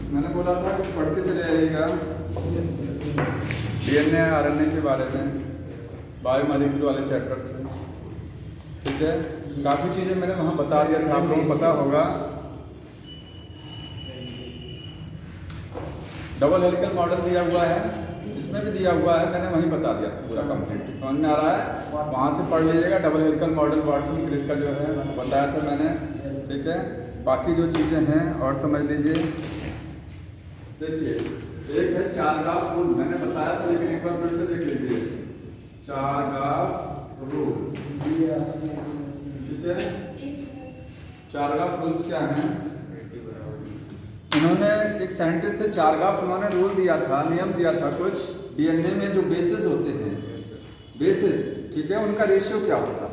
मैंने बोला था कुछ पढ़ के चले आइएगा DNA RNA के बारे में, बायोमॉलिक्यूल वाले चैप्टर से। ठीक है, काफ़ी चीज़ें मैंने वहाँ बता दिया था, आप लोगों को पता होगा। डबल हेलिकल मॉडल दिया हुआ है, इसमें भी दिया हुआ है, मैंने वहीं बता दिया था पूरा कंप्लीट। समझ में आ रहा है? वहाँ से पढ़ लीजिएगा। Double helical model Watson Crick का जो है बताया था मैंने। ठीक है, बाकी जो चीज़ें हैं और समझ लीजिए। देखिए, एक है चारगाफ रूल, मैंने बताया था, लेकिन एक बार फिर से देख लीजिए। चारगाफ रूल, ठीक है। चारगाफ रूल्स क्या हैं? उन्होंने एक साइंटिस्ट से चारगाफ उन्होंने रूल दिया था, नियम दिया था कुछ। DNA में जो बेसिस होते हैं, बेसिस, ठीक है, उनका रेशियो क्या होता है?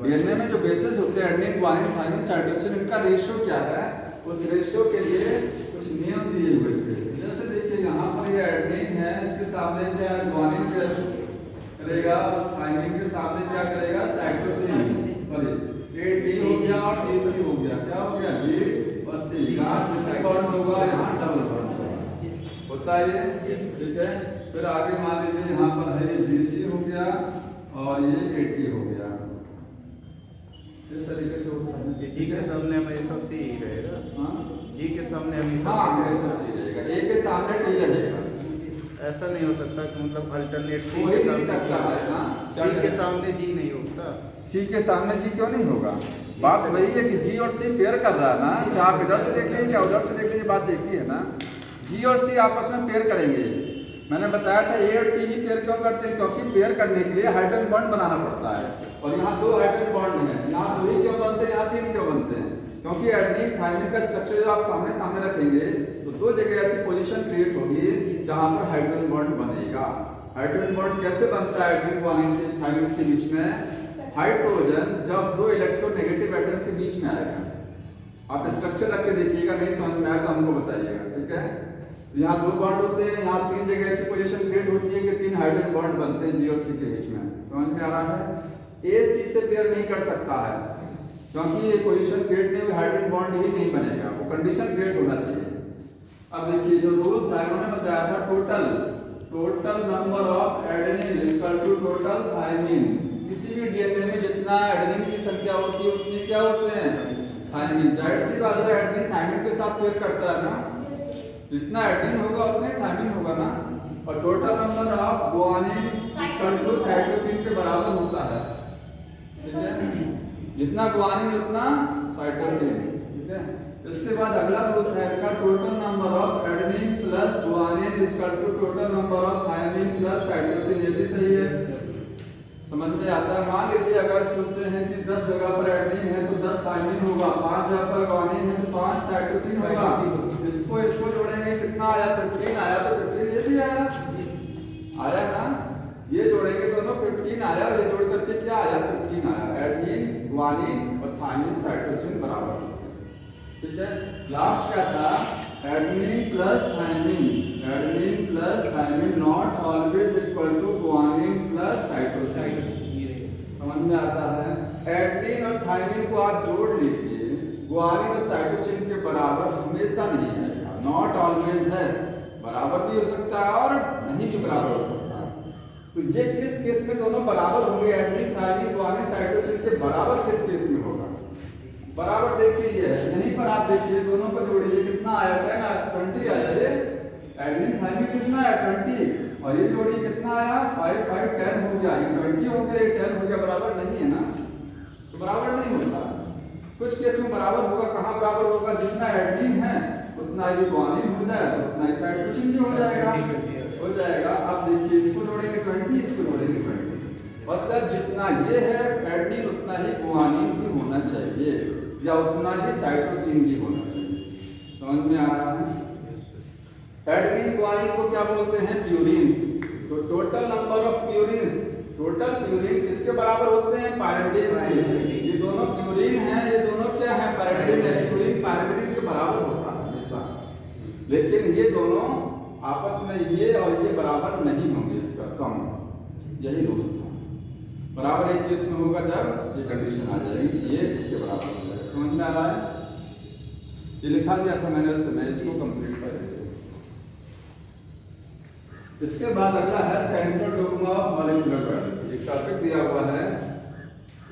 DNA में जो बेसिस होते हैं, एडेनिन, ग्वानिन, थाइमिन, साइटोसिन, इनका रेशियो क्या है? उस रेशियो के लिए कुछ नियम दिए हुए थे। जैसे देखिए यहाँ पर ये एडेनिन है, इसके सामने क्या ग्वानिन करेगा, थाइमिन के सामने क्या करेगा, साइटोसिन। सॉरी, AT हो गया और GC हो गया। क्या हो गया? G और C। यहाँ ट्रिपल बॉन्ड होगा, यहाँ डबल बॉन्ड होता है ये। ठीक है, फिर आगे मान लीजिए यहाँ पर है ये GC हो गया और ये AT हो गया। इस तरीके से होता है। जी के सामने हमेशा C ही रहेगा। हाँ, जी के सामने हमेशा ऐसा C रहेगा, A के सामने T रहेगा। ऐसा नहीं हो सकता कि मतलब अल्टरनेट हो ही नहीं सकता है ना। C के सामने जी नहीं होता। C के सामने G क्यों नहीं होगा? बात वही है कि G और C पेयर कर रहा है ना। चाहे आप इधर से देख लीजिए, चाहे उधर से देख लीजिए, बात एक ही है ना। G और C आपस में पेयर करेंगे। मैंने बताया था A और T ही पेयर क्यों करते हैं? क्योंकि पेयर करने के लिए हाइड्रोजन बॉन्ड बनाना पड़ता है। और यहाँ दो हाइड्रोजन बॉन्ड हैं, यहाँ दो ही क्यों बनते हैं, यहाँ तीन क्यों बनते हैं? क्योंकि एडेनिन थाइमिन का स्ट्रक्चर जब आप सामने सामने रखेंगे तो दो जगह ऐसी पोजीशन क्रिएट होगी जहाँ पर हाइड्रोजन बॉन्ड बनेगा। हाइड्रोजन बॉन्ड कैसे बनता है? एडेनिन ग्वानिन के थाइमिन के बीच में हाइड्रोजन जब दो इलेक्ट्रोनेगेटिव एटम के बीच में आएगा। आप स्ट्रक्चर रख के देखिएगा, नहीं समझ में आया तो हमको बताइएगा। ठीक है, यहाँ दो बॉन्ड होते हैं, यहाँ तीन जगह ऐसी पोजीशन क्रिएट होती है कि तीन हाइड्रोजन बॉन्ड बनते हैं G और C के बीच में। समझ में आ रहा है? A C से पेयर नहीं कर सकता है क्योंकि ये पोजीशन क्रिएट नहीं हुई, हाइड्रोजन बॉन्ड ही नहीं बनेगा, वो कंडीशन क्रिएट होना चाहिए। अब देखिए जो रूल था इन्होंने बताया था, total number of adenine is equal to total thymine. किसी भी DNA में जितना एडेनिन की संख्या होती है उतनी क्या होते हैं? थाइमिन। जाहिर सी बात है, एडेनिन थाइमिन के साथ पेयर करता है ना, जितना एडेनिन होगा उतना ही थाइमिन होगा ना। और total number of guanine equal to cytosine के बराबर होता है। ठीक है, जितना ग्वानिन उतना साइटोसिन। ठीक है, इसके बाद अगला रूल है का total number of adenine plus guanine is equal to total number of thymine plus cytosine. ये भी सही है, समझ में आता है। मान लीजिए अगर सोचते हैं कि 10 जगह पर एडेनिन है तो 10 थाइमिन होगा, 5 जगह पर ग्वानिन है तो 5 साइटोसिन होगा। इसको जोड़ेंगे कितना आया? 15 आया। तो 15 ये भी आया ना, ये जोड़ेंगे दोनों 15 आया, ये जोड़ करके क्या आया? 15 आया। एडेनिन, ग्वानिन और थाइमिन, साइटोसिन बराबर। ठीक है, लास्ट क्या था? Adenine plus thymine not always equal to guanine plus cytosine. समझ में आता है? एडेनिन और थाइमिन को आप जोड़ लीजिए, ग्वानिन और साइटोसिन के बराबर हमेशा नहीं आएगा, नॉट ऑलवेज है। बराबर भी हो सकता है और नहीं भी बराबर हो सकता है। तो ये किस केस में दोनों बराबर होंगे? एडेनिन, थाइमिन, ग्वानिन, साइटोसिन के बराबर किस केस में होगा? बराबर देखिए यहीं पर आप देखिए, दोनों को जोड़िए, कितना आया? 20 आया। ये एडेनिन थाइमिन कितना आया? 20। और ये जोड़ी कितना आया? 5 5 10 हो गया। ये 20 हो गया, ये 10 हो गया, बराबर नहीं है ना, तो बराबर नहीं होता। कुछ केस में बराबर होगा। कहाँ बराबर होगा? जितना एडेनिन है उतना ही ग्वानिन हो जाएगा, उतना ही साइटोसिन भी हो जाएगा। अब देखिए, इसको जोड़ेंगे 20, इसको जोड़ेंगे 20, मतलब जितना ये है एडेनिन उतना ही ग्वानिन भी होना चाहिए, या उतना ही साइटोसिन भी होना चाहिए। समझ में आ रहा है? एडेनिन ग्वानिन को क्या बोलते हैं? प्यूरिन्स। तो total number of purines, total purine किसके बराबर होते हैं? पायरिमिडीन के। ये दोनों प्यूरिन हैं, ये दोनों क्या है? पायरिमिडीन है। प्यूरिन पायरिमिडीन के बराबर होता है हमेशा, लेकिन ये दोनों आपस में ये और ये बराबर नहीं होंगे, इसका सम। यही रूल था। बराबर एक केस में होगा जब ये कंडीशन आ जाएगी कि ये के बराबर हो जाएगा। समझ में आ रहा है? ये लिखा दिया था मैंने उस समय, इसको कंप्लीट कर देते। इसके बाद अगला है central dogma of molecular biology. एक टॉपिक दिया हुआ है,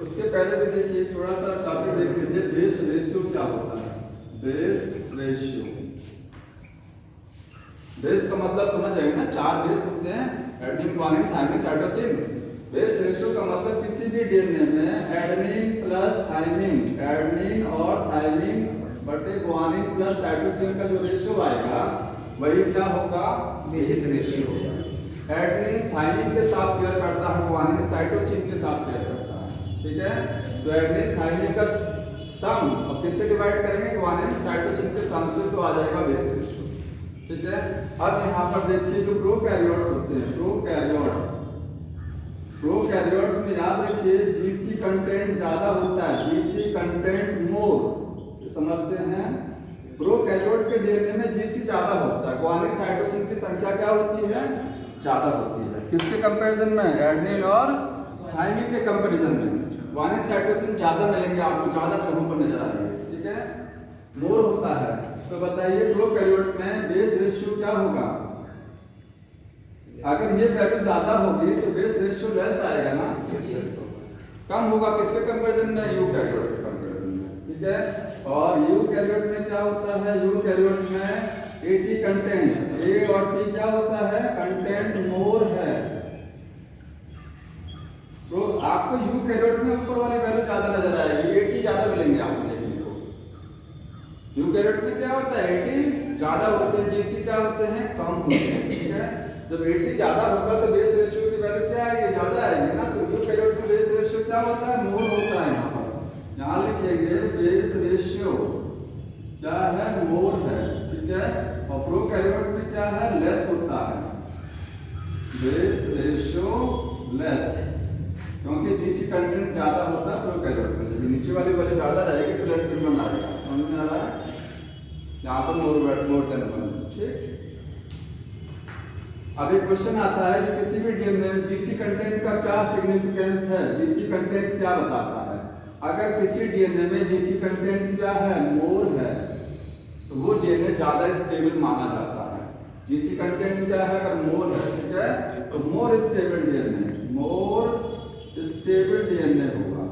उसके पहले भी देखिए थोड़ा सा टॉपिक देख लीजिए, बेस रेशियो क्या होता है। बेस रेशियो, बेस का मतलब समझ रहे हैं ना, 4 बेस होते हैं, adenine, guanine, thymine, cytosine. Base ratio का मतलब किसी भी डीएनए में एडेनिन प्लस थायमिन, एडेनिन और थायमिन बटे ग्वानिन प्लस साइटोसिन का जो रेशियो आएगा वही क्या होगा, बेस रेशियो होगा। एडेनिन थायमिन के साथ पेयर करता है, ग्वानिन साइटोसिन के साथ पेयर करता है, ठीक है। तो एडेनिन थायमिन का सम अब किससे डिवाइड करेंगे, ग्वानिन साइटोसिन के सम से, तो आ जाएगा बेस रेशियो, ठीक है। अब यहाँ पर देखिए जो प्रोकैरियोट्स होते हैं, प्रोकैरियोट्स में याद रखिए जीसी कंटेंट ज्यादा होता है, जीसी कंटेंट मोर, समझते हैं। प्रोकैरियोट के डीएनए में जीसी ज्यादा होता है, ग्वानिन साइटोसिन की संख्या क्या होती है, ज्यादा होती है। किसके कंपैरिजन में, एडेनिन और थायमिन के कंपैरिजन में ग्वानिन साइटोसिन ज्यादा मिलेंगे आपको, ज्यादा जगहों पर नजर आएंगे, ठीक है, मोर होता है। तो बताइए प्रोकैरियोट में बेस रेशियो क्या होगा, अगर ये वैल्यू ज्यादा होगी तो बेस रेशियो लेस आएगा ना, कम होगा किसके कंपैरिजन में, यूकैरियोट के कंपैरिजन में, ठीक है। और यूकैरियोट में क्या होता है, यूकैरियोट में एटी कंटेंट, ए और टी क्या होता है, कंटेंट मोर है। तो आपको यूकैरियोट में ऊपर वाली वैल्यू ज्यादा नजर आएगी, एटी ज्यादा मिलेंगे आपको देखने को। यूकैरियोट में क्या होता है, एटी ज्यादा होते हैं, जीसी क्या होते हैं, कम होते हैं, ठीक है। जब 80 ज्यादा होगा तो बेस रेशियो की वैल्यू क्या आएगी, ज्यादा आएगी ना। तो यूकैरियोट में बेस रेशियो क्या होता है, मोर होता है। यहाँ पर यहाँ लिखेंगे बेस रेशियो क्या है, मोर है, ठीक है। और प्रोकैरियोट में क्या है, लेस होता है, बेस रेशियो लेस, क्योंकि जीसी कंटेंट ज्यादा होता है प्रोकैरियोट में। जब नीचे वाली वैल्यू ज्यादा रहेगी तो लेस नंबर आएगा, समझ में आ रहा है। यहाँ पर मोर देन 1, ठीक। अब एक क्वेश्चन आता है कि किसी भी डीएनए में जीसी कंटेंट का क्या सिग्निफिकेंस है, जीसी कंटेंट क्या बताता है। अगर किसी डीएनए में जीसी कंटेंट क्या है, मोर है, तो वो डीएनए ज्यादा स्टेबल माना जाता है। जीसी कंटेंट क्या है, अगर मोर है, ठीक है, तो मोर स्टेबल डीएनए होगा।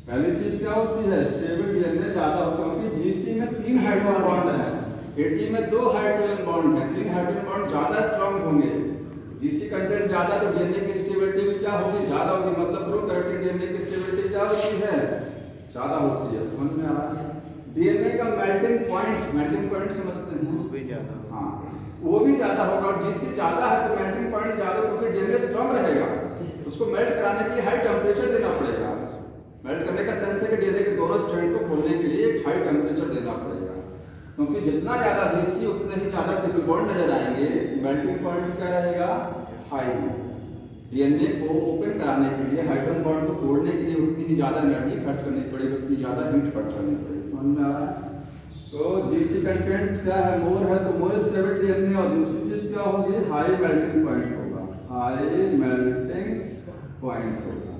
पहली चीज क्या होती है, स्टेबल डीएनए ज्यादा होगा, क्योंकि जीसी में 3 हाइड्रोजन बॉन्ड है, 80 में 2 हाइड्रोजन बॉन्ड है, 3 हाइड्रोजन बॉन्ड ज्यादा स्ट्रांग होंगे। जीसी कंटेंट ज्यादा तो डीएनए की स्टेबिलिटी भी क्या होगी, ज्यादा होगी। मतलब प्रोकैरियोटिक डीएनए की स्टेबिलिटी क्या होती है, ज्यादा होती है, समझ में आ रहा है। डीएनए का मेल्टिंग पॉइंट समझते हैं, वो भी ज्यादा, हाँ वो भी ज्यादा होगा। और जीसी ज्यादा है तो मेल्टिंग पॉइंट ज्यादा, क्योंकि डीएनए स्ट्रांग रहेगा, उसको मेल्ट कराने के लिए हाई टेम्परेचर देना पड़ेगा। मेल्ट करने का सेंस है कि डीएनए के दोनों स्ट्रैंड को खोलने के लिए एक हाई टेम्परेचर देना पड़ेगा, क्योंकि जितना ज्यादा जीसी उतने ही ज्यादा ट्रिपल बॉन्ड नजर आएंगे। मेल्टिंग पॉइंट क्या रहेगा, हाई। डीएनए को ओपन कराने के लिए, हाइड्रोजन बॉन्ड को तोड़ने के लिए उतनी ही ज्यादा एनर्जी खर्च करनी पड़ेगी, उतनी ज्यादा हीट खर्च करनी पड़ेगी, समझ में आ रहा है। तो जीसी कंटेंट क्या है, मोर है, तो मोर स्टेबल डीएनए। और दूसरी चीज क्या होगी, हाई मेल्टिंग पॉइंट होगा, हाई मेल्टिंग पॉइंट होगा।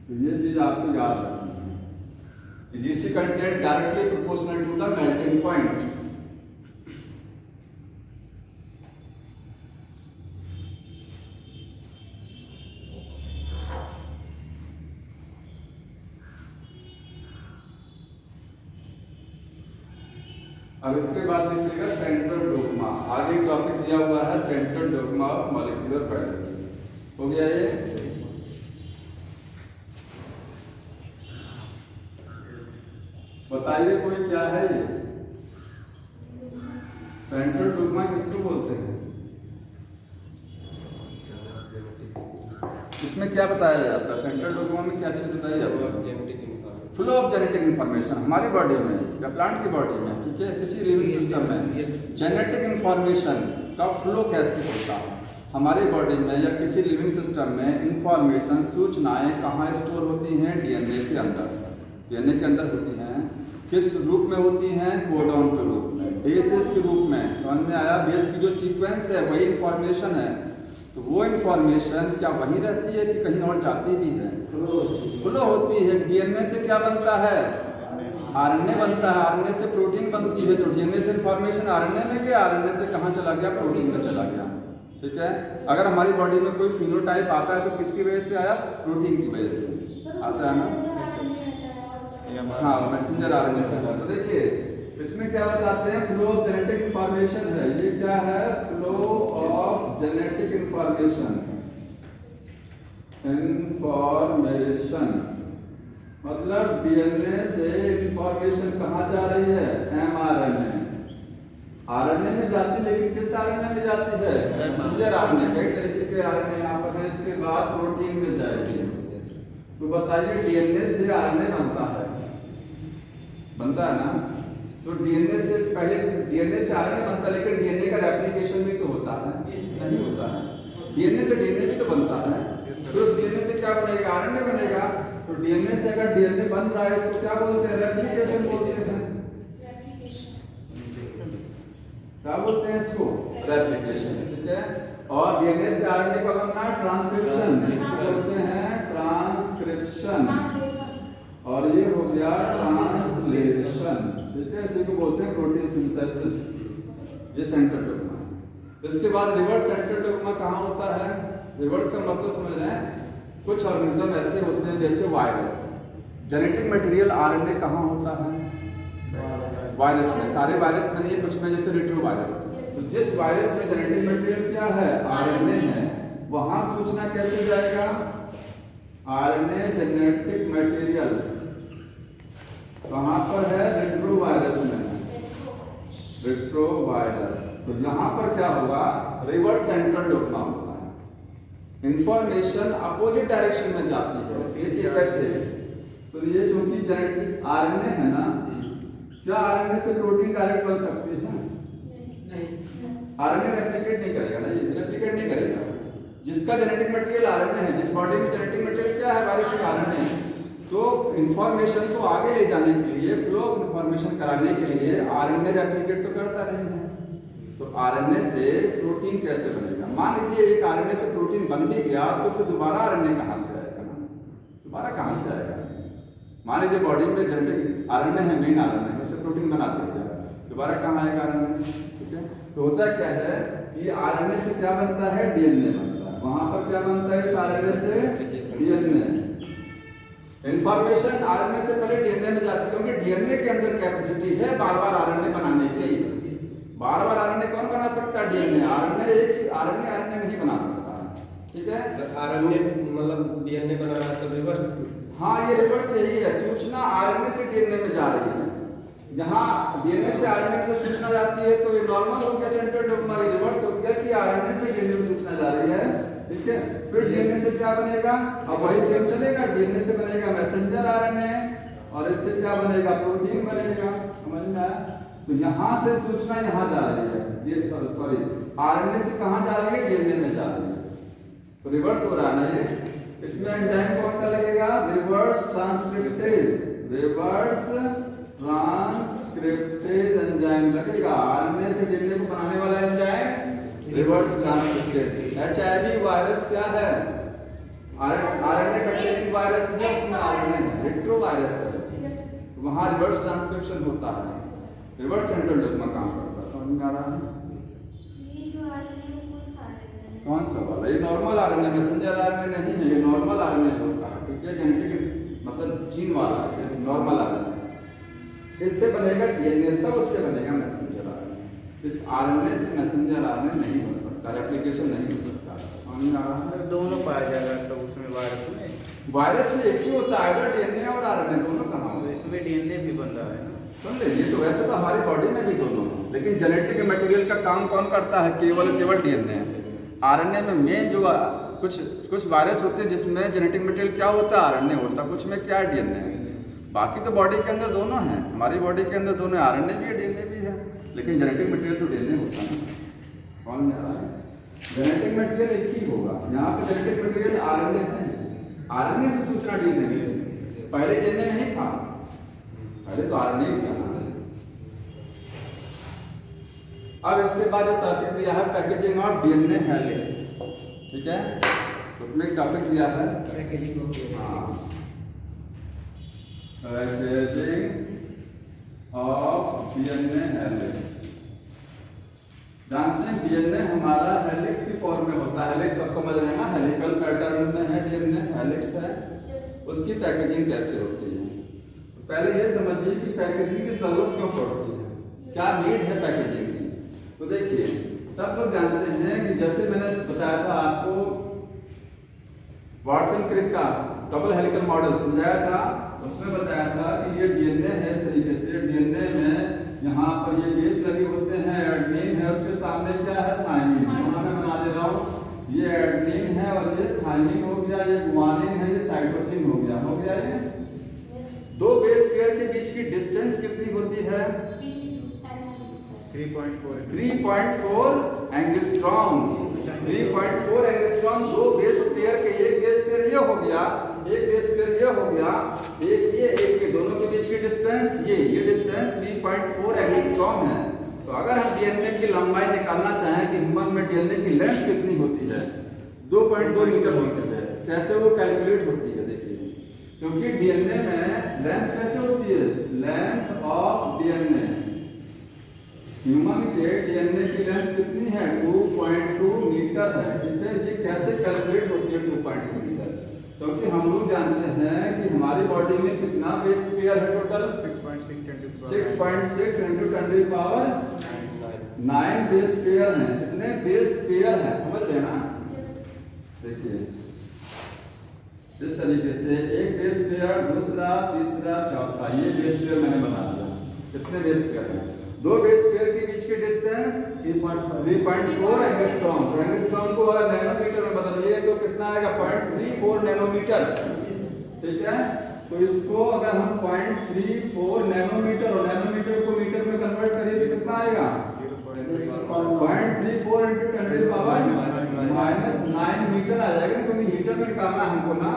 तो ये चीज आपको याद रखनी है, GC content directly proportional to the melting point. अब इसके बाद देखिएगा सेंट्रल डोग्मा, आगे टॉपिक दिया हुआ है central dogma of molecular biology. हो गया ये, बताइए कोई क्या है ये सेंट्रल डोग्मा किसको बोलते हैं, इसमें क्या बताया जाता है, सेंट्रल डोग्मा में क्या चीज बताई जाती है, फ्लो ऑफ जेनेटिक इंफॉर्मेशन हमारी बॉडी में या प्लांट की बॉडी में, ठीक है, किसी लिविंग सिस्टम में जेनेटिक इंफॉर्मेशन का फ्लो कैसे होता है हमारी बॉडी में या किसी लिविंग सिस्टम में। इंफॉर्मेशन, सूचनाएं कहाँ स्टोर होती हैं, डीएनए के अंदर, डीएनए के अंदर होती हैं। किस रूप में होती हैं, कोडॉन के रूप में, बेसेस के रूप में, समझ में आया। बेस की जो सीक्वेंस है वही इंफॉर्मेशन है। तो वो इंफॉर्मेशन क्या वहीं रहती है कि कहीं और जाती भी है? फ्लो होती है। डीएनए से क्या बनता है? आरएनए बनता है। आरएनए से प्रोटीन बनती है। तो डीएनए से इंफॉर्मेशन आरएनए में गया, आरएनए से कहाँ चला गया? प्रोटीन में चला गया। ठीक है। अगर हमारी बॉडी में कोई फिनोटाइप आता है तो किसकी वजह से आया? प्रोटीन की वजह से आता है ना। हाँ, मैसेंजर आरएनए होता है। तो देखिए इसमें क्या बताते हैं? फ्लो ऑफ जेनेटिक इंफॉर्मेशन है। ये क्या है? Flow of genetic information. मतलब डीएनए से इंफॉर्मेशन कहाँ जा रही है? एमआरएनए। आरएनए में जाती, लेकिन किस आरएनए में जाती है? Messenger RNA. कई तरीके के आरएनए यहाँ पर है। इसके बाद प्रोटीन में जाएगी। तो बताइए डीएनए से आरएनए बनता है ना। तो डीएनए से पहले डीएनए से आरएनए बनता है, लेकिन डीएनए का रेप्लिकेशन भी तो होता है, नहीं होता है? डीएनए से डीएनए भी तो बनता है। तो उस डीएनए से क्या बनेगा? आरएनए बनेगा। तो डीएनए से अगर डीएनए बन रहा है इसको क्या बोलते हैं? रेप्लिकेशन बोलते हैं। क्या बोलते हैं इसको? रेप्लिकेशन। ठीक है। और डीएनए से आरएनए का बनना ट्रांसक्रिप्शन, बोलते हैं ट्रांसक्रिप्शन। और ये हो गया ट्रांसलेशन। ठीक है। इसी को बोलते हैं प्रोटीन सिंथेसिस। ये सेंट्रोडोग्मा। इसके बाद रिवर्स सेंट्रोडोग्मा कहाँ होता है? रिवर्स का मतलब समझ रहे हैं? कुछ ऑर्गेनिज्म ऐसे होते हैं जैसे वायरस। जेनेटिक मटेरियल आरएनए कहाँ होता है? वायरस में। सारे वायरस में नहीं, कुछ में जैसे रेट्रोवायरस। तो जिस वायरस में जेनेटिक मटेरियल क्या है? आरएनए है। वहां सूचना कैसे जाएगा? आरएनए जेनेटिक मटेरियल कहाँ पर है? रेट्रोवायरस में। रेट्रोवायरस। तो यहाँ पर क्या होगा? रिवर्स सेंट्रोडोग्मा होता है। इंफॉर्मेशन अपोजिट डायरेक्शन में जाती है। देखिए कैसे? तो ये जो कि जेनेटिक आरएनए है ना, क्या आरएनए से प्रोटीन डायरेक्ट बन सकती है? नहीं। आरएनए रेप्लिकेट नहीं करेगा ना, ये रेप्लिकेट नहीं करेगा। जिसका जेनेटिक मटेरियल आरएनए है, जिस बॉडी में जेनेटिक मटेरियल क्या है? वायरस का आरएनए है। तो इंफॉर्मेशन को आगे ले जाने के लिए, फ्लो ऑफ इंफॉर्मेशन कराने के लिए आरएनए रेप्लिकेट तो करता नहीं है। तो आरएनए से प्रोटीन कैसे बनेगा? मान लीजिए एक आरएनए से प्रोटीन बन भी गया, तो फिर दोबारा आरएनए कहाँ से आएगा ना? दोबारा कहाँ से आएगा? मान लीजिए बॉडी में जेनेटिक आरएनए है, मेन आरएनए है, उससे प्रोटीन बना दिया, दोबारा कहाँ आएगा आरएनए? ठीक है। तो होता क्या है कि आरएनए से क्या बनता है? डीएनए बनता है। वहां पर क्या बनता है? इस आरएनए से डीएनए। इंफॉर्मेशन आरएनए से पहले डीएनए में जाती है, क्योंकि डीएनए के अंदर कैपेसिटी है बार बार आरएनए बनाने की। बार बार आरएनए कौन बना सकता है? डीएनए। आरएनए एक ही आरएनए नहीं बना सकता। ठीक है। आरएनए मतलब डीएनए बना रहा है तो रिवर्स। हाँ, ये रिवर्स यही है। सूचना आरएनए से डीएनए में जा रही है। जहाँ डीएनए से आरएनए में सूचना जाती है तो ये नॉर्मल हो गया सेंट्रोडोग्मा। ये रिवर्स हो गया कि आरएनए से डीएनए में सूचना जा रही है। ठीक है। फिर डीएनए से क्या बनेगा? अब वही सेम चलेगा। डीएनए से बनेगा मैसेंजर आरएनए और इससे क्या बनेगा? प्रोटीन बनेगा। समझ में आया? तो यहाँ से सूचना यहाँ जा रही है। ये सॉरी आरएनए से कहाँ जा रही है? डीएनए में जा रही है। तो रिवर्स हो रहा है ना ये। इसमें एंजाइम कौन सा लगेगा? Reverse transcriptase. Reverse transcriptase enzyme लगेगा। आरएनए से डीएनए को बनाने वाला enzyme reverse transcriptase. HIV virus क्या है? आरएनए कंटेनिंग वायरस है, उसमें आरएनए रेट्रोवायरस है। वहां रिवर्स ट्रांसक्रिप्शन होता है। रिवर्स सेंट्रोडोग्मा काम करता है। समझ में आ रहा है? कौन सा वाला? ये नॉर्मल आरएनए, मैसेंजर आरएनए नहीं है, ये नॉर्मल आरएनए होता है। ठीक है। जेनेटिक मतलब जीन वाला है, नॉर्मल आरएनए। इससे बनेगा डीएनए, तब उससे बनेगा मैसेंजर आरएनए। इस आरएनए से मैसेंजर आरएनए नहीं बन सकता, रेप्लिकेशन नहीं हो सकता। समझ में आ रहा है? दोनों पाया जाएगा तो उसमें वायरस में एक ही होता है, डीएनए और आरएनए दोनों कहाँ हो? इसमें डीएनए भी बन रहा है ना। सुन लीजिए, तो वैसे तो हमारी बॉडी में भी दोनों, लेकिन जेनेटिक मटेरियल का काम कौन करता है? केवल डीएनए। आरएनए में मेन जो कुछ वायरस होते हैं जिसमें जेनेटिक मटेरियल क्या होता है? आरएनए होता है। कुछ में क्या है? डीएनए। बाकी तो बॉडी के अंदर दोनों हैं। हमारी बॉडी के अंदर दोनों आरएनए भी है, डीएनए भी है, लेकिन जेनेटिक मटेरियल तो डीएनए होता है। कौन में आ रहा है? जेनेटिक मटेरियल एक ही होगा। यहाँ पे जेनेटिक मटेरियल आरएनए है, आरएनए से सूचना डीएनए में। पहले डीएनए नहीं था, पहले तो आरएनए ही था। अब इसके बाद जो टॉपिक दिया है पैकेजिंग ऑफ डीएनए हेलिक्स। ठीक है, उसमें एक टॉपिक दिया है packaging of packaging of DNA helix. जानते हैं डीएनए हमारा हेलिक्स की फॉर्म में होता है। हेलिक्स सब समझ रहे हैं ना, हेलिकल पैटर्न में है डीएनए, हेलिक्स है। उसकी पैकेजिंग कैसे होती है? तो पहले ये समझिए कि पैकेजिंग की जरूरत क्यों पड़ती है, क्या नीड है पैकेजिंग की। तो देखिए, सब लोग जानते हैं कि जैसे मैंने बताया था आपको वाटसन क्रिक का डबल हेलिकल मॉडल समझाया था, उसमें बताया था कि ये डीएनए है। इस तरीके से डीएनए में यहाँ पर ये बेस लगे होते हैं, एडेनिन है, उसके सामने क्या है, थाइमिन। यहाँ मैं बना दे रहा हूँ, ये एडेनिन है और ये थाइमिन हो गया, ये गुआनिन है, ये साइटोसिन हो गया। हो गया ये दो बेस पेयर के बीच की डिस्टेंस कितनी होती है? 3.4 एंगस्ट्रॉम। 3.4 एंगस्ट्रॉम। दो बेस पेयर के, एक बेस पेयर ये हो गया, एक बेस पेयर ये हो गया, एक ये दोनों के बीच की डिस्टेंस ये डिस्टेंस 3.4 एंगस्ट्रॉम है। तो अगर हम डीएनए की लंबाई निकालना चाहें कि ह्यूमन में डीएनए की लेंथ कितनी होती है, 2.2 मीटर होती है। कैसे वो कैलकुलेट होती है? देखिए, क्योंकि डीएनए में लेंथ कैसे होती है, लेंथ ऑफ डीएनए, ह्यूमन के डीएनए की लेंथ कितनी है, 2.2 मीटर है। ठीक है, ये कैसे कैलकुलेट होती है 2.2 मीटर? क्योंकि हम लोग जानते हैं कि हमारी बॉडी में कितना बेस पेयर है टोटल, 6.6 इंटू 10⁹ बेस पेयर हैं। कितने बेस पेयर हैं, समझ रहे हैं ना? देखिए, इस तरीके से एक बेस पेयर, दूसरा, तीसरा, चौथा, ये बेस पेयर मैंने बना दिया। कितने बेस पेयर हैं? दो बेस पेयर के बीच की डिस्टेंस 3.4 एंगस्ट्रॉम। तो एंगस्ट्रॉम को अगर नैनोमीटर में बदलिए तो कितना आएगा, 0.34 नैनोमीटर। ठीक है, तो इसको अगर हम 0.34 नैनोमीटर और नैनोमीटर को मीटर में कन्वर्ट करिए तो कितना आएगा, 0.34 इंटू 10⁻⁹ मीटर आ जाएगा, क्योंकि मीटर में निकालना हमको ना।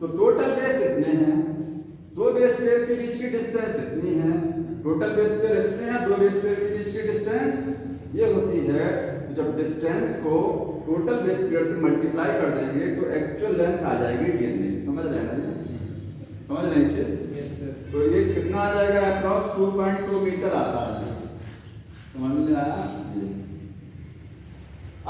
तो टोटल बेस इतने हैं, दो बेस पेयर के बीच की डिस्टेंस इतनी है, टोटल बेस पेयर इतने हैं, दो बेस पेयर के बीच की डिस्टेंस ये होती है। तो जब डिस्टेंस को टोटल बेस पेयर से मल्टीप्लाई कर देंगे तो एक्चुअल लेंथ आ जाएगी डीएनए की। समझ रहे हैं ना, समझ रहे हैं चीज? तो ये कितना आ जाएगा, अप्रॉक्स 2.2 मीटर आता है। समझ में आया?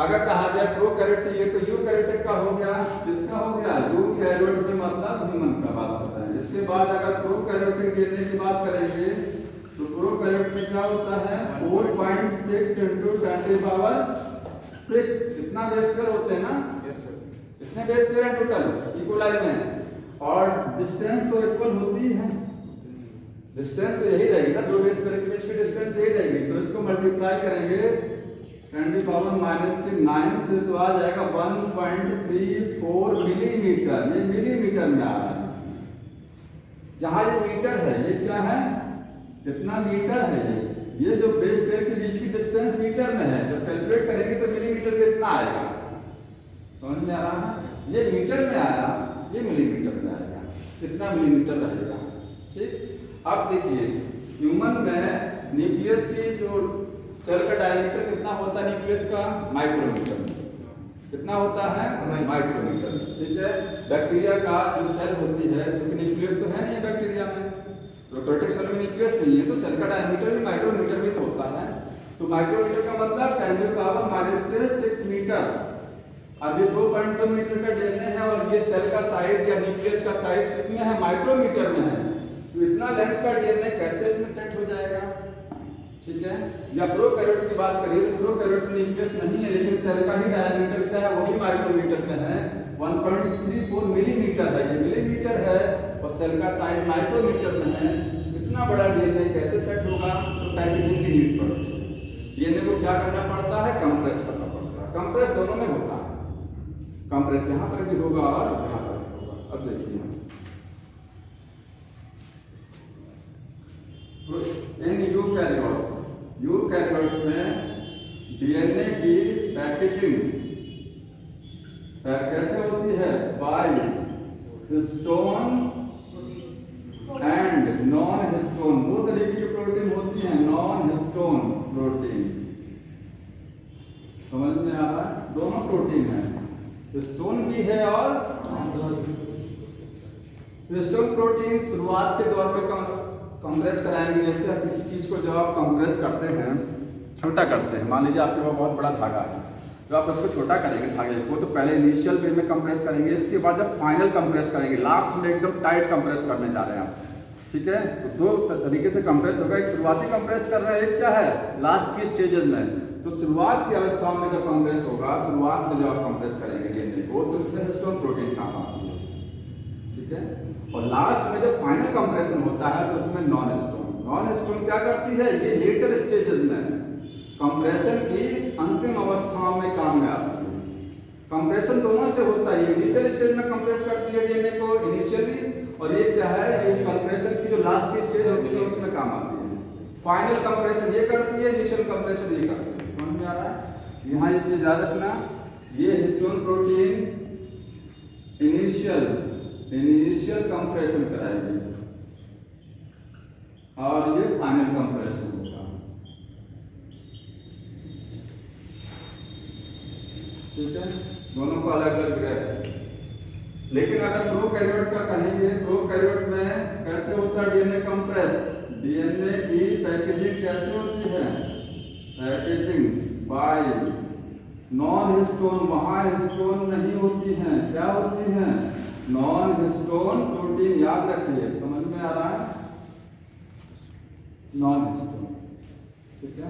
अगर कहा जाए प्रोकैरियोटिक, ये तो यूकैरियोटिक का हो गया, किसका हो गया, यूकैरियोट में मतलब ह्यूमन का बात कर रहे हैं। इसके बाद अगर प्रोकैरियोटिक डीएनए की बात करेंगे तो प्रोकैरियोट में क्या होता है, 4.6 इंटू 10⁻⁶। कितना बेस पेयर होते हैं ना, कितने बेस पेयर हैं टोटल इकोलाई में, और डिस्टेंस तो इक्वल होती है। डिस्टेंस तो यही रहेगी ना, दो बेस पेयर के बीच की डिस्टेंस यही रहेगी। तो इसको मल्टीप्लाई करेंगे 10⁻⁹ से तो आ जाएगा 1.34 मिलीमीटर। ये मिलीमीटर में आ रहा है। जहां ये मीटर है, ये क्या है, कितना मीटर है, ये जो बेस पेयर के बीच की डिस्टेंस मीटर में है। जब कैलकुलेट करेंगे तो मिलीमीटर में कितना आएगा, समझ में आ रहा है? ये मीटर में आया, ये मिलीमीटर में आएगा, कितना मिलीमीटर रहेगा। ठीक, अब देखिए, ह्यूमन में न्यूक्लियस की जो सेल का डायमीटर कितना होता है, न्यूक्लियस का, माइक्रोमीटर। कितना होता है, माइक्रोमीटर। ठीक है, बैक्टीरिया का जो सेल होती है, क्योंकि न्यूक्लियस तो है नहीं बैक्टीरिया में, प्रोकैरियोटिक सेल में न्यूक्लियस नहीं है, तो सेल का डायमीटर भी माइक्रोमीटर में होता है। तो माइक्रोमीटर का मतलब 10⁻⁻6 मीटर। अब ये 2.2 मीटर का डीएनए है और ये सेल का साइज या न्यूक्लियस का साइज किसमें है, माइक्रोमीटर में है। तो इतना लेंथ का डीएनए कैसे इसमें सेट हो जाएगा? ठीक है, या प्रोकैरियोट की बात करिए तो प्रोकैरियोट में न्यूक्लियस नहीं है, लेकिन सेल का ही डायमीटर क्या है, वो भी माइक्रोमीटर में है, 1.34 मिलीमीटर है। ये मिलीमीटर है और सेल का साइज माइक्रोमीटर में है। इतना बड़ा डीएनए कैसे सेट होगा? तो पैकेजिंग की नीड पड़ती है। डीएनए को क्या करना पड़ता है, कंप्रेस करना पड़ता है। कंप्रेस दोनों में होता है, कंप्रेस यहाँ पर भी होगा और यहाँ पर भी होगा। अब देखिए, इन यूकैरियोट्स में डीएनए की पैकेजिंग कैसे होती है, by histone and non histone. दो तरीके की प्रोटीन होती है, नॉन हिस्टोन प्रोटीन। समझ में आ रहा है? दोनों प्रोटीन है, स्टोन भी है और स्टोन प्रोटीन शुरुआत के दौर पे कंप्रेस कराएंगे। जैसे आप किसी चीज़ को जब आप कंप्रेस करते हैं, छोटा करते हैं, मान लीजिए आपके पास बहुत बड़ा धागा है, तो आप उसको छोटा करेंगे धागे को, तो पहले इनिशियल वे में कंप्रेस करेंगे, इसके बाद जब फाइनल कंप्रेस करेंगे, लास्ट में एकदम टाइट कंप्रेस करने जा रहे हैं आप, ठीक है। तो दो तरीके से कंप्रेस होगा, एक शुरुआती कंप्रेस कर रहे हैं, एक क्या है लास्ट की स्टेजेस में। तो शुरुआत की अवस्थाओं में जब कंप्रेस होगा, शुरुआत में जब आप कंप्रेस करेंगे डीएनए को, तो उसमें हिस्टोन प्रोटीन काम आती है, ठीक है। और लास्ट में जब फाइनल कंप्रेशन होता है तो उसमें नॉन हिस्टोन क्या करती है, ये लेटर स्टेजेस में कंप्रेशन की अंतिम अवस्थाओं में काम में आती है। कंप्रेशन दोनों से होता है, इनिशियल स्टेज में कंप्रेस करती है डीएनए को इनिशियली, और ये क्या है, ये कंप्रेशन की जो लास्ट की स्टेज होती है उसमें काम आती है। फाइनल कंप्रेशन ये करती है, इनिशियल कंप्रेशन ये करती है। समझ में आ रहा है? यहाँ ये चीज याद रखना, ये हिस्टोन प्रोटीन इनिशियल कंप्रेशन कराएगी और ये फाइनल कंप्रेशन होगा, ठीक है। दोनों को अलग अलग है। लेकिन अगर प्रोकैरियोट का कहेंगे, प्रोकैरियोट में कैसे होता है डीएनए कंप्रेस, डीएनए की पैकेजिंग कैसे होती है, पैकेजिंग बाय नॉन हिस्टोन, वहां हिस्टोन नहीं होती हैं, क्या होती हैं, नॉन हिस्टोन प्रोटीन। याद रखिए, समझ में आ रहा है, नॉन हिस्टोन, ठीक है।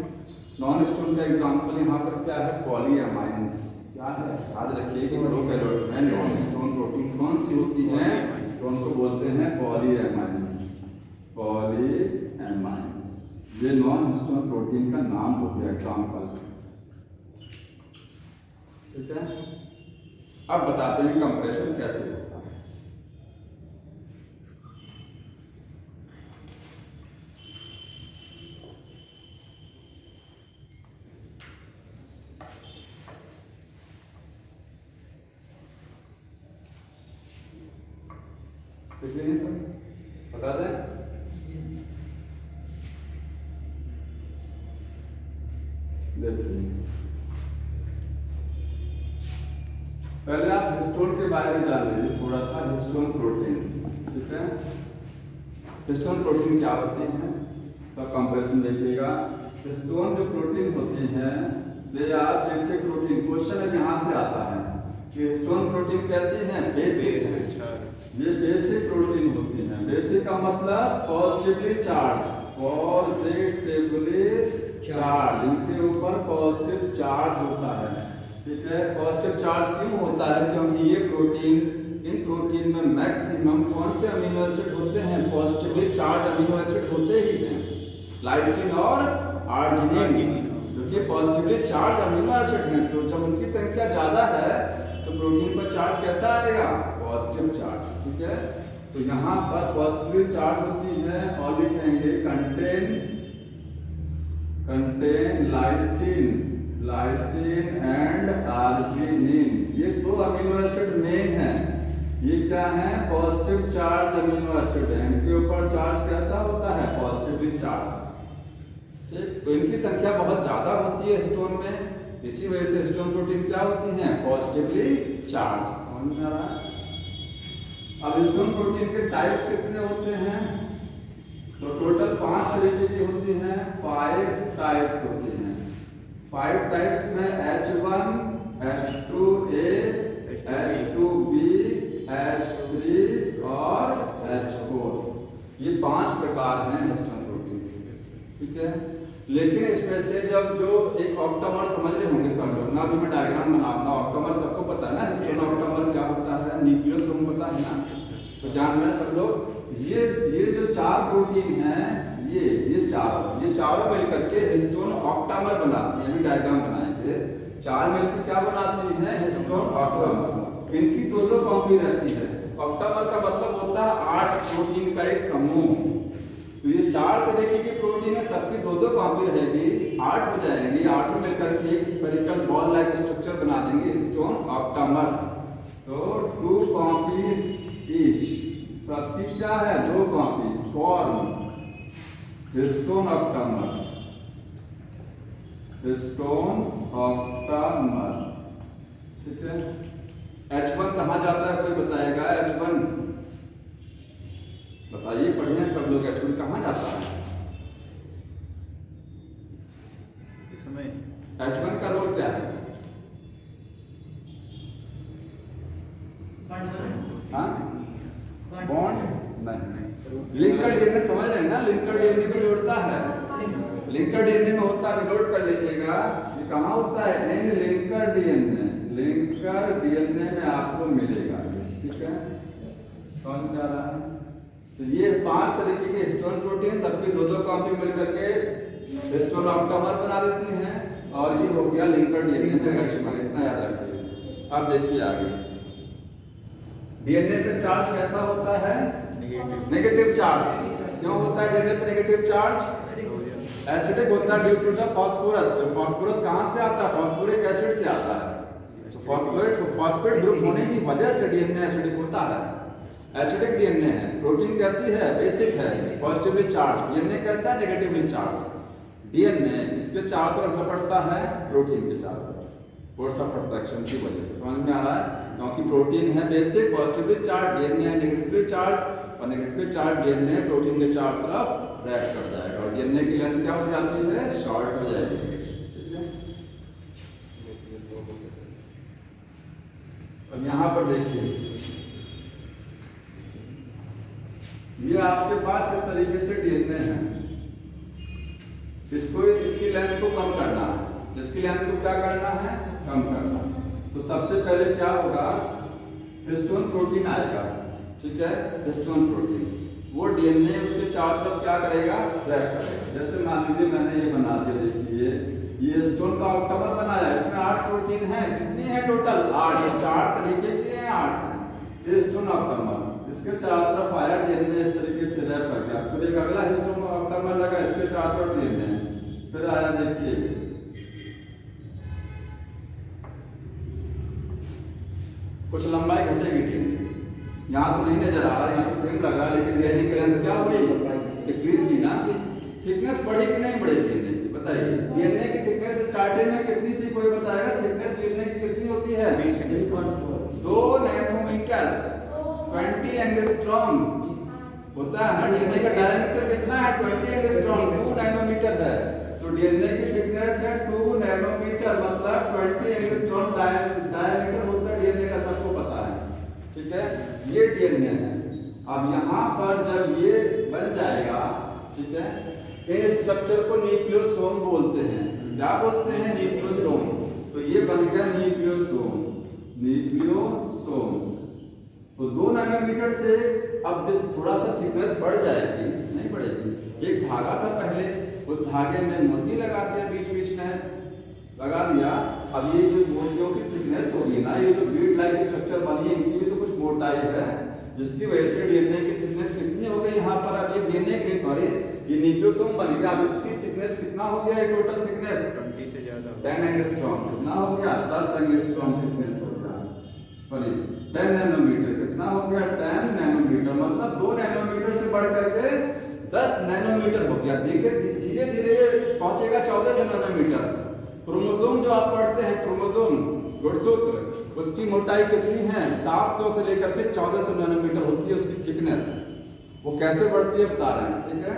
नॉन हिस्टोन का एग्जांपल यहाँ पर क्या है, पॉलीएमाइंस, क्या है, याद रखिए कि प्रोकैरियोट में नॉन हिस्टोन प्रोटीन कौन सी होती हैं, तो उनको बोलते हैं पॉलीएमाइंस, पॉलीएमाइंस। ये नॉन हिस्टोन प्रोटीन का नाम हो गया, एग्जांपल, ठीक है। अब बताते हैं कंप्रेशन कैसे होता है। देखिए सर, बता दें, पहले आप हिस्टोन के बारे में जान लीजिए थोड़ा सा, हिस्टोन प्रोटीन्स, ठीक है। हिस्टोन प्रोटीन क्या होती हैं, तो कंपैरिजन देखिएगा। हिस्टोन जो प्रोटीन होती हैं, they are basic protein. Question यहाँ से आता है कि हिस्टोन प्रोटीन कैसी हैं, बेसिक है। ये बेसिक प्रोटीन होती हैं। बेसिक का मतलब पॉजिटिवली चार्ज, पॉजिटिवली चार्ज, इनके ऊपर पॉजिटिव चार्ज होता है, ठीक है। पॉजिटिव चार्ज क्यों होता है, क्योंकि ये प्रोटीन, इन प्रोटीन में मैक्सिमम कौन से अमीनो एसिड होते हैं, पॉजिटिवली चार्ज अमीनो एसिड होते ही हैं, लाइसिन और आर्जिनिन, जो कि पॉजिटिवली चार्ज अमीनो एसिड हैं। तो जब उनकी संख्या ज्यादा है तो प्रोटीन पर चार्ज कैसा आएगा, पॉजिटिव चार्ज, ठीक है। तो यहाँ पर पॉजिटिवली चार्ज होती है और लिखेंगे कंटेन लाइसिन एंड आर्जिनिन। ये दो अमीनो एसिड मेन हैं। ये क्या है, पॉजिटिव चार्ज अमीनो एसिड है, इनके ऊपर चार्ज कैसा होता है, पॉजिटिवली चार्ज, ठीक। तो इनकी संख्या बहुत ज्यादा होती है हिस्टोन में, इसी वजह से हिस्टोन प्रोटीन क्या होती हैं, पॉजिटिवली चार्ज। समझ में आ रहा है? अब हिस्टोन प्रोटीन के टाइप्स कितने होते हैं, तो टोटल 5 तरीके की होती हैं, 5 टाइप्स होती हैं। 5 टाइप्स में H1, H2A, H2B, H3 और H4, ये 5 प्रकार हैं हिस्टोन प्रोटीन के, ठीक है। लेकिन इसमें से जब जो एक ऑक्टामर समझ रहे होंगे सब लोग ना, अभी मैं डायग्राम बनाऊंगा। ऑक्टामर सबको पता है ना, हिस्टोन ऑक्टामर क्या होता है, न्यूक्लियोसोम पता है ना, तो जान रहे हैं सब लोग। ये जो 4 प्रोटीन हैं, ये चारों मिलकर के हिस्टोन ऑक्टामर बनाती हैं। अभी डायग्राम बनाएंगे, 4 मिलकर क्या बनाती हैं, हिस्टोन ऑक्टामर। इनकी 2 कॉपी रहती है। ऑक्टामर का मतलब होता है 8 प्रोटीन का एक समूह। तो ये 4 तरीके की प्रोटीन है, सबकी 2 कॉपी रहेगी, 8 हो जाएंगी। 8 मिलकर के एक स्फेरिकल बॉल लाइक स्ट्रक्चर बना देंगे, हिस्टोन ऑक्टामर। तो 2 कॉपीज ईच, सबकी क्या है, 2 कॉपी, फॉर्म हिस्टोन ऑक्टामर, ठीक है। H1 कहाँ जाता है, कोई बताएगा? H1 बताइए, पढ़िए सब लोग। H1 कहाँ जाता है? इसमें H1 का रोल क्या है? हाँ, बॉन्ड नहीं। लिंकर डीएनए समझ रहे हैं ना? लिंकर डीएनए को जोड़ता है। लिंकर डीएनए में होता है, नोट कर लीजिएगा, ये कहाँ होता है? इन लिंकर डीएनए, लिंकर डीएनए में आपको मिलेगा। ठीक है, समझ में आ रहा है? तो ये 5 तरीके के हिस्टोन प्रोटीन, सबकी 2-2 कॉपी मिल करके हिस्टोन ऑक्टामर बना देती हैं, और ये हो गया लिंकर डीएनए में H1। इतना याद रखिए। अब देखिए आगे, डीएनए पे चार्ज कैसा होता है? Negative charge. क्यों होता है डीएनए पे नेगेटिव चार्ज? एसिडिक होता है ड्यू टू द फास्फोरस। तो फास्फोरस कहाँ से आता है? फास्फोरिक एसिड से आता है। तो फास्फेट ग्रुप होने की वजह से डीएनए एसिडिक होता है। एसिडिक डीएनए है। प्रोटीन कैसी है? बेसिक है, पॉजिटिवली चार्ज। डीएनए कैसा है? Negatively charge. डीएनए किसके चारों तरफ लपटता है? प्रोटीन के चारों तरफ, फोर्स ऑफ अट्रैक्शन की वजह से। समझ में आ रहा है? क्योंकि प्रोटीन है बेसिक, पॉजिटिवली चार्ज, डीएनए है नेगेटिवली चार्ज, और नेगेटिवली चार्ज डीएनए प्रोटीन के चारों तरफ रैप कर जाएगा, और डीएनए की लेंथ क्या हो जाती है? शॉर्ट हो जाएगी। ठीक है, अब यहाँ पर देखिए, ये आपके पास इस तरीके से डीएनए है। इसकी लेंथ को कम करना है। इसकी लेंथ को क्या करना है? कम करना। तो सबसे पहले क्या होगा? हिस्टोन प्रोटीन आएगा। ठीक है, हिस्टोन प्रोटीन, वो डीएनए उसके चारों तरफ क्या करेगा? रैप करेगा। जैसे मान लीजिए मैंने ये बना दिया, देखिए ये हिस्टोन का ऑक्टामर बनाया, इसमें 8 प्रोटीन है। कितनी है टोटल? 8। 4 तरीके के हैं, 8 ये हिस्टोन ऑक्टामर। इसके चारों तरफ आया डीएनए, इस तरीके से रैप कर गया। फिर एक अगला हिस्टोन ऑक्टामर लगा, इसके चारों तरफ डीएनए, फिर आया देखिए कुछ लंबाई घटेगी डीएनए, यहाँ तो नहीं नजर आ रहा, यहाँ तो सेम लग रहा है, लेकिन डीएनए की लेंथ क्या हुई? डिक्रीज की ना। थिकनेस बढ़ी कि नहीं बढ़ी डीएनए की? बताइए, डीएनए की थिकनेस स्टार्टिंग में कितनी थी? कोई बताएगा? थिकनेस डीएनए की कितनी होती है? 2 नैनोमीटर, 20 एंगस्ट्रॉम होता है ना। डीएनए का डायमीटर कितना है? 20 एंगस्ट्रॉम, 2 नैनोमीटर है। तो डीएनए की थिकनेस है 2 नैनोमीटर, मतलब 20 एंगस्ट्रॉम डायमीटर होता है डीएनए का, सबको पता है। ठीक है, ये डीएनए है। अब यहाँ पर जब ये बन जाएगा, ठीक है, इस स्ट्रक्चर को न्यूक्लियोसोम बोलते हैं। क्या बोलते हैं? न्यूक्लियोसोम। तो ये बन गया न्यूक्लियोसोम। न्यूक्लियोसोम तो 2 नैनोमीटर से अब थोड़ा सा थिकनेस बढ़ जाएगी, नहीं बढ़ेगी। एक धागा था पहले, उस धागे में मोती लगा दिया, बीच बीच में लगा दिया। अब ये जो मोतियों की थिकनेस होगी ना, ये जो बीड लाइक स्ट्रक्चर बनी है, इनकी भी तो कुछ मोटाई है, जिसकी वजह से डीएनए की थिकनेस कितनी हो गई यहाँ पर? अब ये डीएनए की सॉरी ये न्यूक्लियोसोम बन गया। अब इसकी थिकनेस कितना हो गया? टोटल थिकनेस 20 से ज्यादा 10 एंगस्ट्रॉम। कितना हो गया? 10 एंगस्ट्रॉम थिकनेस हो गया, सॉरी 10 नैनोमीटर। कितना हो गया? 10 नैनोमीटर, मतलब 2 नैनोमीटर से बढ़ करके 10 नैनोमीटर हो गया। देखिए धीरे धीरे पहुंचेगा 14 नैनोमीटर। क्रोमोसोम जो आप पढ़ते हैं, क्रोमोसोम गुणसूत्र, उसकी मोटाई कितनी है? 700 से लेकर के 1400 नैनोमीटर होती है उसकी थिकनेस। वो कैसे बढ़ती है बता रहे हैं। ठीक है,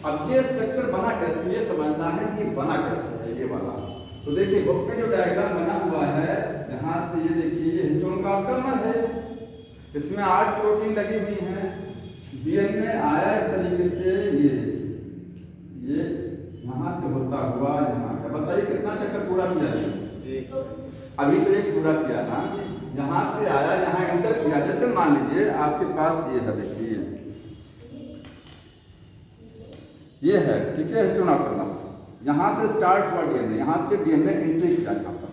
अब ये स्ट्रक्चर बना कैसे, ये समझना है कि बना कैसे है ये वाला। तो देखिए बुक में जो डायग्राम बना हुआ है, यहाँ से ये देखिए, ये हिस्टोन का ऑक्टामर है, इसमें 8 प्रोटीन लगी हुई हैं। डीएनए आया इस तरीके से, ये यहाँ से होता हुआ यहाँ का, बताइए कितना चक्कर पूरा किया है? अभी तो एक पूरा किया ना। यहाँ से आया, यहाँ एंटर किया। जैसे मान लीजिए आपके पास ये है, देखिए ये है, ठीक है, हिस्टोन ऑक्टामर। यहाँ से स्टार्ट हुआ डीएनए, यहाँ से डीएनए एंट्री किया, यहाँ पर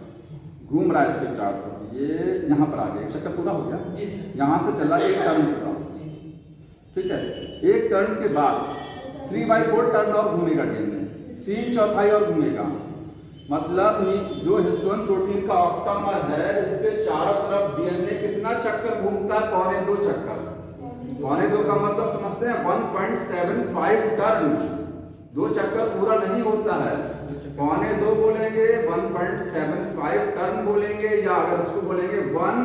घूम रहा है इसके चारों तरफ, ये यहाँ पर आ गया, एक चक्कर पूरा हो गया। यहाँ से चला एक टर्न पूरा, ठीक है, एक टर्न के बाद 3/4 टर्न और घूमेगा डीएनए, 3/4 और घूमेगा। मतलब जो हिस्टोन प्रोटीन का ऑक्टामर है, इसके चारों तरफ डीएनए कितना चक्कर घूमता है? 1.25 चक्कर। 1.25 का मतलब समझते हैं 1.75 टर्न। 2 चक्कर पूरा नहीं होता है, 1.25 बोलेंगे, 1.75 टर्न बोलेंगे, या अगर इसको बोलेंगे 1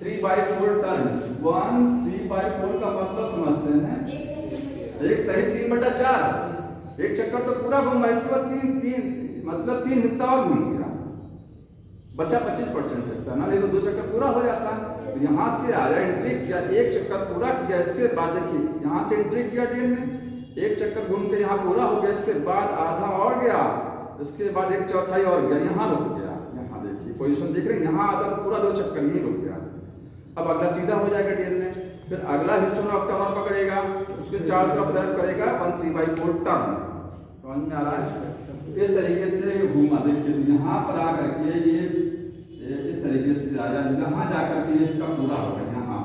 3/4 टर्न। 1 3/4 का मतलब समझते हैं, एक सही 3/4। एक चक्कर तो पूरा घूमा, इसके बाद तीन मतलब 3 हिस्सा और घूम गया, बचा 25% हिस्सा ना, नहीं तो 2 चक्कर पूरा हो जाता। तो यहाँ से आया, एंट्री किया, एक चक्कर पूरा किया, इसके बाद देखिए यहाँ से एंट्री किया डीएन में, एक चक्कर घूम के यहाँ पूरा हो गया, इसके बाद आधा और गया, इसके बाद 1/4 और गया, यहाँ रुक गया। यहाँ देखिए पोजीशन देख रहे हैं, यहाँ आता तो पूरा 2 चक्कर यहीं रुक गया। अब अगला सीधा हो जाएगा डीएन में, फिर अगला हिस्टोन ऑक्टामर पकड़ेगा, उसके चारों तरफ रैप करेगा 1 3/4 टर्न। समझ में आ रहा है? इस तरीके से घूमा, देखिए यहाँ पर आकर के ये इस तरीके से आया, यहाँ जाकर के इसका पूरा होगा, यहाँ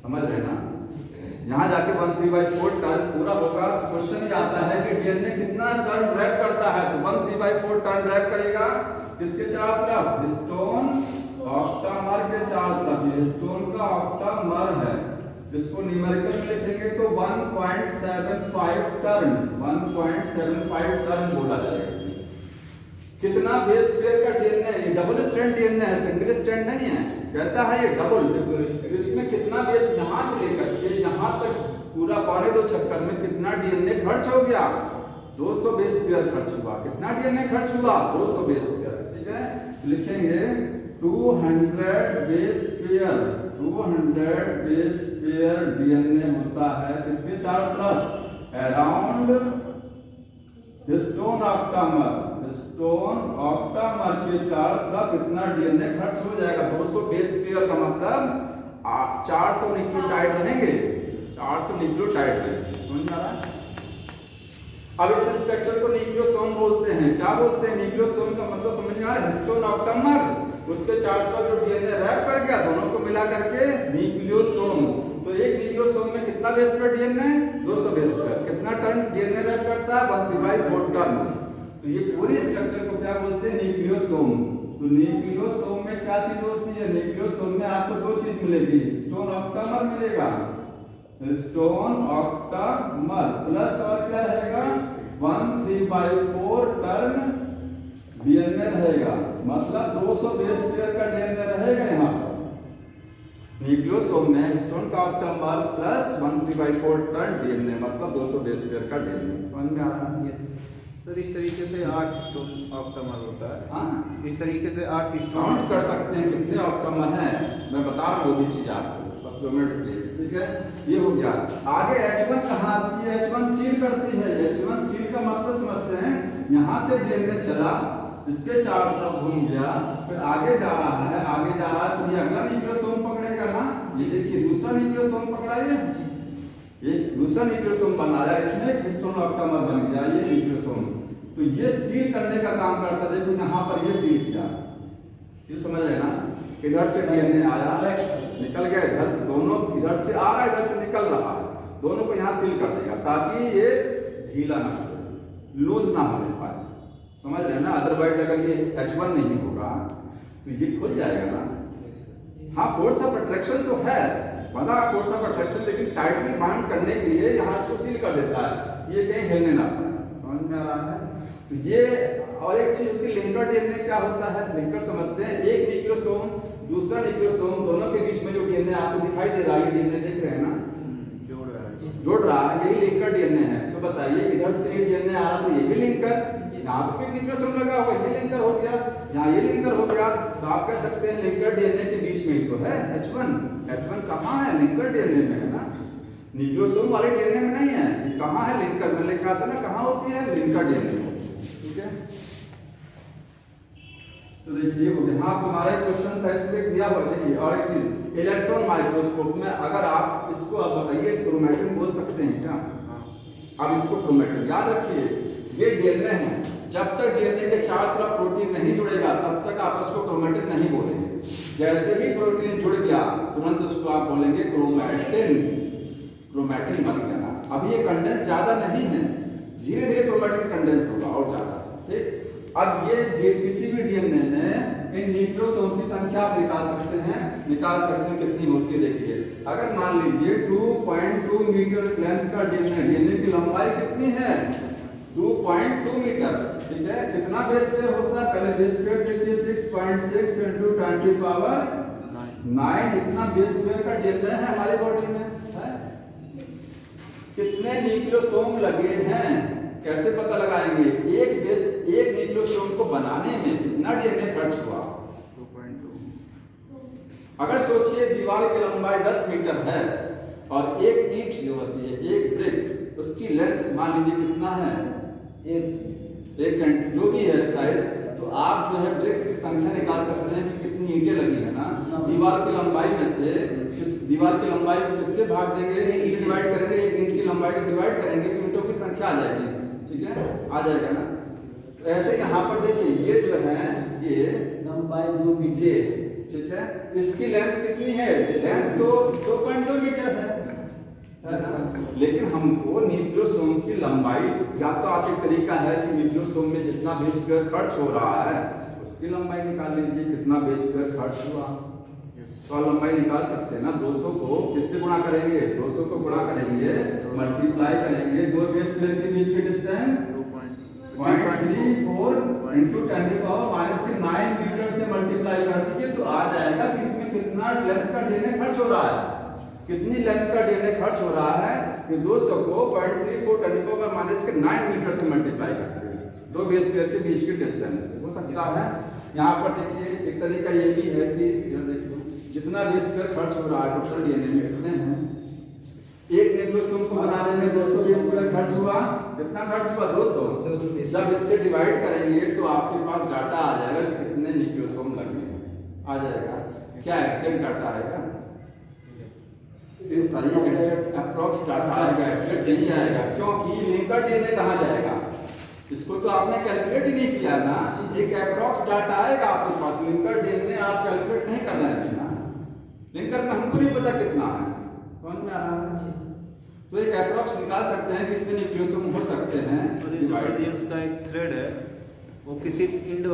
समझ रहे ना, यहाँ जाके 1 3/4 टर्न पूरा होगा। क्वेश्चन ये आता है कि डीएनए कितना टर्न रैप करता है, तो 1 3/4 टर्न रैप करेगा किसके चारों तरफ, हिस्टोन ऑक्टामर के चारों तरफ। ये हिस्टोन का ऑक्टामर है, इसको न्यूमेरिकल में लिखेंगे तो 1.75 टर्न, 1.75 टर्न बोला जाएगा। कितना बेस पेयर का डीएनए है, ये डबल स्ट्रैंड डीएनए है, सिंगल स्ट्रैंड नहीं है। कैसा है ये, डबल। इसमें कितना बेस यहाँ से लेकर के यहाँ तक पूरा 2.25 चक्कर में कितना डीएनए खर्च हो गया, 200 बेस पेयर खर्च हुआ। कितना डीएनए खर्च हुआ, 200 बेस पेयर। ठीक है, लिखेंगे 200 base pair, 200 base pair DNA होता है किसके चारों तरफ, around histone octamer. Histone octamer के चारों तरफ इतना डीएनए खर्च हो जाएगा। 200 बेस पेयर का मतलब 400 न्यूक्लियोटाइड रहेंगे, 400 न्यूक्लियोटाइड रहेंगे। समझ में आ रहा है? अब इस स्ट्रक्चर को न्यूक्लियोसोम बोलते हैं। क्या बोलते हैं, न्यूक्लियोसोम का मतलब समझ में आ रहा है, हिस्टोन ऑक्टामर, उसके चारों तरफ जो डीएनए रैप कर गया, दोनों को मिला करके न्यूक्लियोसोम। तो एक न्यूक्लियोसोम में कितना base pair DNA, 200 base pair. कितना टर्न डीएनए रैप करता है, 1 3/4 टर्न। तो ये पूरी स्ट्रक्चर को क्या बोलते हैं, न्यूक्लियोसोम। तो न्यूक्लियोसोम में क्या चीज होती है, न्यूक्लियोसोम में आपको 2 चीज मिलेगी, हिस्टोन ऑक्टामर मिलेगा, हिस्टोन ऑक्टामर प्लस और क्या रहेगा, 1 3/4 टर्न डीएनए रहेगा। मतलब 200 बेस पेयर का डीएनए रहेगा यहाँ पर न्यूक्लियोसोम में, हिस्टोन का ऑक्टामर प्लस 1 3/4 टर्न डीएनए, मतलब 200 बेस पेयर का डीएनए। समझ में आ रहा है? यस सर, इस तरीके से 8 हिस्टोन ऑक्टामर होता है। हाँ, इस तरीके से 8 हिस्टोन काउंट कर सकते हैं कितने ऑक्टामर हैं, मैं बता रहा हूँ वो भी चीज आपको, बस 2 मिनट के लिए। ठीक है, ये हो गया। आगे H1 कहाँ आती है, H1 सील करती है। H1 सील का मतलब समझते हैं, यहाँ से डीएनए चला, इसके चारों तरफ घूम गया, फिर आगे जा रहा है, आगे जा रहा है, तो ये अगला न्यूक्लियोसोम पकड़ेगा ना। ये देखिए दूसरा न्यूक्लियोसोम पकड़ा, ये दूसरा न्यूक्लियोसोम बनाया, इसमें हिस्टोन ऑक्टामर बन गया ये न्यूक्लियोसोम। तो ये सील करने का काम करता है। देखो यहाँ पर ये सील किया, सील समझ रहे ना, इधर से डीएनए आया, निकल गया इधर, दोनों इधर से आ रहा है, इधर से निकल रहा है, दोनों को यहाँ सील कर देगा ताकि ये ढीला ना हो, लूज ना होने पाए। समझ रहे हैं ना, अदरवाइज अगर ये H1 नहीं होगा तो ये खुल जाएगा ना। हाँ, फोर्स ऑफ अट्रैक्शन तो है, बना फोर्स ऑफ अट्रैक्शन, लेकिन टाइटली बाइंड करने के लिए यहाँ इसको सील कर देता है, ये कहीं हिलने ना पाए। समझ में आ रहा है? तो ये और एक चीज होती है लिंकर डीएनए। क्या होता है लिंकर, समझते हैं, एक न्यूक्लियोसोम दूसरा न्यूक्लियोसोम दोनों के बीच में जो डीएनए आपको दिखाई दे रहा है, डीएनए देख रहे हैं ना, जोड़ रहा है, यही लिंकर डीएनए है। तो बताइए इधर से डीएनए आ रहा, तो ये भी लिंकर, यहाँ पे न्यूक्लियोसोम लगा हुआ, ये लिंकर हो गया, यहाँ ये लिंकर हो गया। तो आप कह सकते हैं लिंकर डीएनए के बीच में ही तो है H1। H1 कहाँ है, लिंकर डीएनए में है ना, न्यूक्लियोसोम वाले डीएनए में नहीं है। ये कहाँ है, लिंकर में लिखा था ना, कहाँ होती है, लिंकर डीएनए में। ठीक है, तो देखिए हो गया। हाँ, तुम्हारा क्वेश्चन था इसमें दिया हुआ। देखिए और एक चीज, इलेक्ट्रॉन माइक्रोस्कोप में अगर आप इसको, अब बताइए क्रोमैटिन बोल सकते हैं क्या? अब इसको क्रोमैटिन याद रखिए, ये डीएनए है, जब तक डीएनए के चारों तरफ प्रोटीन नहीं जुड़ेगा तब तक आप इसको क्रोमैटिन नहीं बोलेंगे। जैसे ही प्रोटीन जुड़ गया तुरंत उसको आप बोलेंगे क्रोमैटिन। क्रोमैटिन बन गया ना। अभी ये कंडेंस ज्यादा नहीं है, धीरे धीरे क्रोमैटिन कंडेंस होगा और ज्यादा। ठीक, अब ये किसी भी डीएनए में इन न्यूक्लियोसोम की संख्या आप निकाल सकते हैं कितनी होती है। देखिए अगर मान लीजिए 2.2 मीटर लेंथ का डीएनए की लंबाई कितनी है, 2.2 मीटर। ठीक है, कितना बेस पेयर होता है, पहले बेस पेयर देखिए 6.6 × 10⁻⁹ 9 इतना बेस पेयर का डीएनए है हमारी बॉडी में है। कितने न्यूक्लियोसोम लगे हैं कैसे पता लगाएंगे? एक न्यूक्लियोसोम को बनाने में कितना डीएनए खर्च हुआ? 2.2। अगर सोचिए दीवार की लंबाई 10 मीटर है और एक ईंट जो होती है, एक ब्रिक, उसकी लेंथ मान लीजिए कितना है? 1 सेंट जो भी है साइज, तो आप जो है ब्रिक्स की संख्या निकाल सकते हैं कि कितनी ईंटें लगी है ना। दीवार की लंबाई में से दीवार की लंबाई को किससे भाग देंगे? इससे डिवाइड करेंगे, एक ईंट की लंबाई से डिवाइड करेंगे तो ईंटों की संख्या आ जाएगी। ठीक है, आ जाएगा ना। तो ऐसे यहाँ पर देखिए ये जो है ये लंबाई 2 मीटर, ठीक है, इसकी लेंथ कितनी है? लेंथ तो 2.2 मीटर है ना। लेकिन हमको न्यूक्लियोसोम की लंबाई, या तो आप एक तरीका है कि न्यूक्लियोसोम में जितना बेस पेयर खर्च हो रहा है उसकी लंबाई निकाल लीजिए, कितना बेस पेयर खर्च हुआ तो लंबाई निकाल सकते हैं ना। 200 को किससे गुणा करेंगे? 200 को गुणा करेंगे, मल्टीप्लाई करेंगे, दो बेस पेयर के बीच की डिस्टेंस 0.34 इंटू 10⁻⁻9 मीटर से मल्टीप्लाई कर दीजिए तो आ जाएगा कि इसमें कितना लेंथ का डीएनए खर्च हो रहा है। कितनी लेंथ का डीएनए खर्च हो रहा है? कि 200 को 0.34 10⁻⁹ मीटर से मल्टीप्लाई करके दो बेस पेयर के बीच की डिस्टेंस हो सकता है। यहाँ पर देखिए एक तरीका ये भी है कि जितना बेस पेयर खर्च हो रहा है टोटल डीएनए में कितने हैं? एक न्यूक्लियोसोम को बनाने में 200 बेस पेयर खर्च हुआ। कितना खर्च हुआ? 200। जब इससे डिवाइड करेंगे तो आपके पास डाटा आ जाएगा कि कितने न्यूक्लियोसोम लगे हैं, आ जाएगा। क्या एग्जैक्ट डाटा आएगा? अप्रॉक्स डाटा आएगा, एग्जैक्ट नहीं आएगा, क्योंकि लिंकर डीएनए कहाँ जाएगा? इसको तो आपने कैलकुलेट ही नहीं किया ना। एक अप्रॉक्स डाटा आएगा आपके पास, लिंकर डीएनए आप कैलकुलेट नहीं कर रहे हैं ना। लिंकर में हमको नहीं पता कितना है, कौन में आ रहा है, तो एक अप्रॉक्स निकाल सकते हैं कितने न्यूक्लियोसोम हो सकते हैं। ये उसका एक थ्रेड है, वो किसी इंड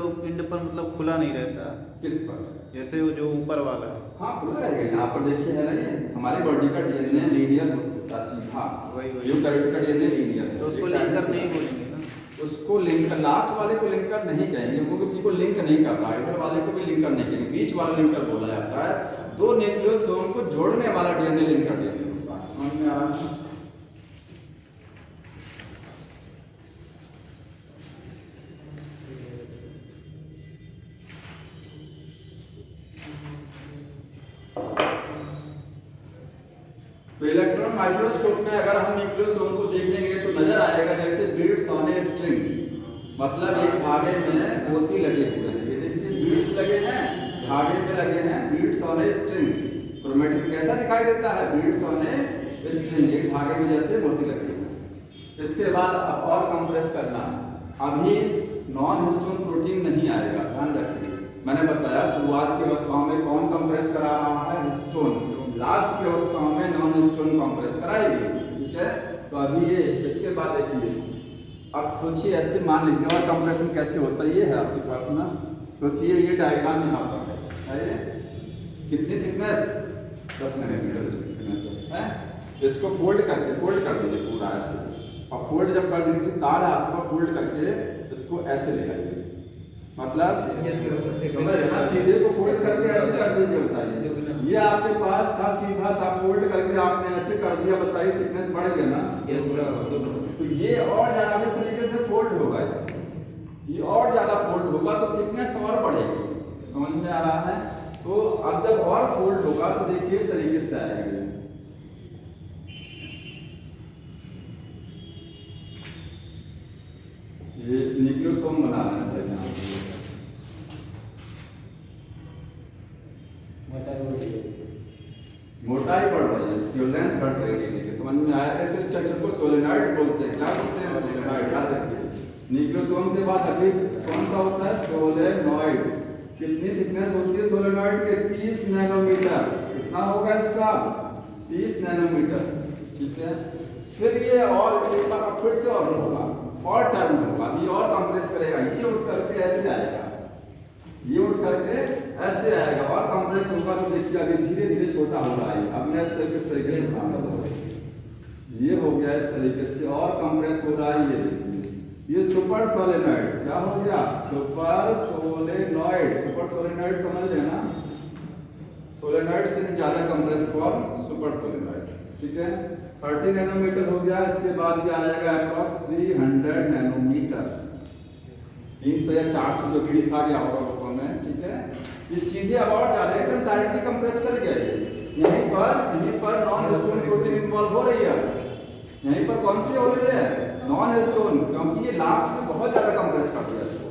पर मतलब खुला नहीं रहता। किस पर? जैसे वो जो ऊपर वाला है, हाँ खुला रहेगा। यहाँ पर देखिए है ना, ये हमारी बॉडी का डीएनए लीनियर होता सीधा, वही यूकैरियोट का डीएनए लीनियर है, तो उसको लिंकर नहीं बोलेंगे ना। उसको लिंकर, लास्ट वाले को लिंकर नहीं कहेंगे, वो किसी को लिंक नहीं कर रहा है, इधर वाले को भी लिंकर नहीं कहेंगे, बीच वाला लिंकर बोला जाता है। दो न्यूक्लियोसोम को जोड़ने वाला डीएनए लिंकर डीएनए होता है। समझ में आ रहा है? तो इलेक्ट्रॉन माइक्रोस्कोप में अगर हम न्यूक्लियोसोम को देखेंगे तो नजर आएगा जैसे बीड्स ऑन ए स्ट्रिंग, मतलब एक धागे में मोती लगे हुए हैं। ये देखिए बीड्स लगे हैं, धागे में लगे हैं, beads on a string. Chromatin कैसा दिखाई देता है? बीड्स ऑन ए स्ट्रिंग, एक धागे में जैसे मोती लगे हैं। इसके बाद और कंप्रेस करना, अभी नॉन हिस्टोन प्रोटीन नहीं आएगा, ध्यान रखिए। मैंने बताया शुरुआत की अवस्थाओं में कौन कंप्रेस करा रहा है? हिस्टोन। लास्ट की अवस्थाओं में नॉन हिस्टोन कंप्रेस कराएगी, ठीक है। तो अभी ये, इसके बाद देखिए, अब सोचिए ऐसे मान लीजिए और कंप्रेशन कैसे होता है, ये है आपके पास ना। सोचिए ये डायग्राम यहाँ पर है, कितनी थिकनेस? 10 नैनोमीटर इसकी थिकनेस है। इसको फोल्ड कर दीजिए पूरा ऐसे, और फोल्ड जब कर दीजिए, तार है आपको, फोल्ड करके इसको ऐसे ले जाइए, मतलब सीधे को फोल्ड करके ऐसे कर दीजिए। बताइए, ये आपके पास था सीधा था, फोल्ड करके आपने ऐसे कर दिया, बताइए थिकनेस बढ़ गया ना। तो ये और ज्यादा इस तरीके से फोल्ड होगा, ये और ज्यादा फोल्ड होगा तो थिकनेस और बढ़ेगी। समझ में आ रहा है? तो अब जब और फोल्ड होगा तो देखिए इस तरीके से आएगा। ये न्यूक्लियोसोम बनाना है, मोटाई बढ़ रही है, इसकी लेंथ बढ़ रही है। देखिए समझ में आया? इस स्ट्रक्चर को सोलेनॉइड बोलते हैं। क्या बोलते हैं? सोलेनॉइड। याद रखिए, न्यूक्लियोसोम के बाद अभी कौन सा होता है? सोलेनॉइड। कितनी थिकनेस होती है सोलेनॉइड के? 30 नैनोमीटर। कितना होगा इसका? 30 नैनोमीटर, ठीक है। फिर ये और एक बार फिर से और होगा, और टर्न होगा, ये और कंप्रेस करेगा, ये उठ करके ऐसे आएगा, ये उठ करके ऐसे आएगा, और कंप्रेस होगा तो देखिए अभी धीरे धीरे छोटा हो रहा है। अब मैं इस तरीके से ये हो गया, इस तरीके से और कंप्रेस हो रहा है। ये देखिए, ये सुपर सोलेनॉइड क्या हो गया? Super solenoid. सुपर सोलेनॉइड समझ रहे हैं ना? सोलेनॉइड से ज़्यादा कंप्रेस फॉर्म सुपर सोलेनॉइड, ठीक है। 30 नैनोमीटर हो गया। इसके बाद ये आएगा अप्रॉक्स 300 नैनोमीटर, 300 या 400 जो भी लिखा गया होगा बुकों में, ठीक है। ये सीधे अबाउट जा रहा है, एकदम डायरेक्टली कंप्रेस कर गया ये। यहीं पर नॉन हिस्टोन प्रोटीन इन्वॉल्व हो रही है। यहीं पर कौन सी हो रही है? नॉन हिस्टोन, क्योंकि ये लास्ट में बहुत ज़्यादा कंप्रेस कर दिया इसको।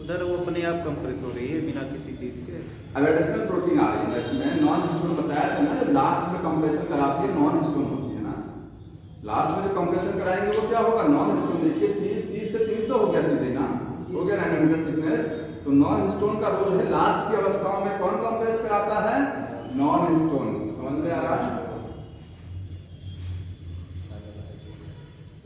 उधर वो अपने आप कंप्रेस हो रही है बिना किसी चीज़ के। अब एडिशनल प्रोटीन आ रही है इसमें। नॉन हिस्टोन बताया था ना, जब लास्ट में कंप्रेशन कराती है नॉन हिस्टोन होती है ना। लास्ट में जो कंप्रेशन कराएंगे वो क्या होगा? Non histone. देखिए 30 से 300 हो गया सीधे ना, हो गया नैनोमीटर थिकनेस। तो नॉन हिस्टोन का रोल है लास्ट की अवस्थाओं में कौन कंप्रेस कराता है? Non histone. समझ में आ रहा है?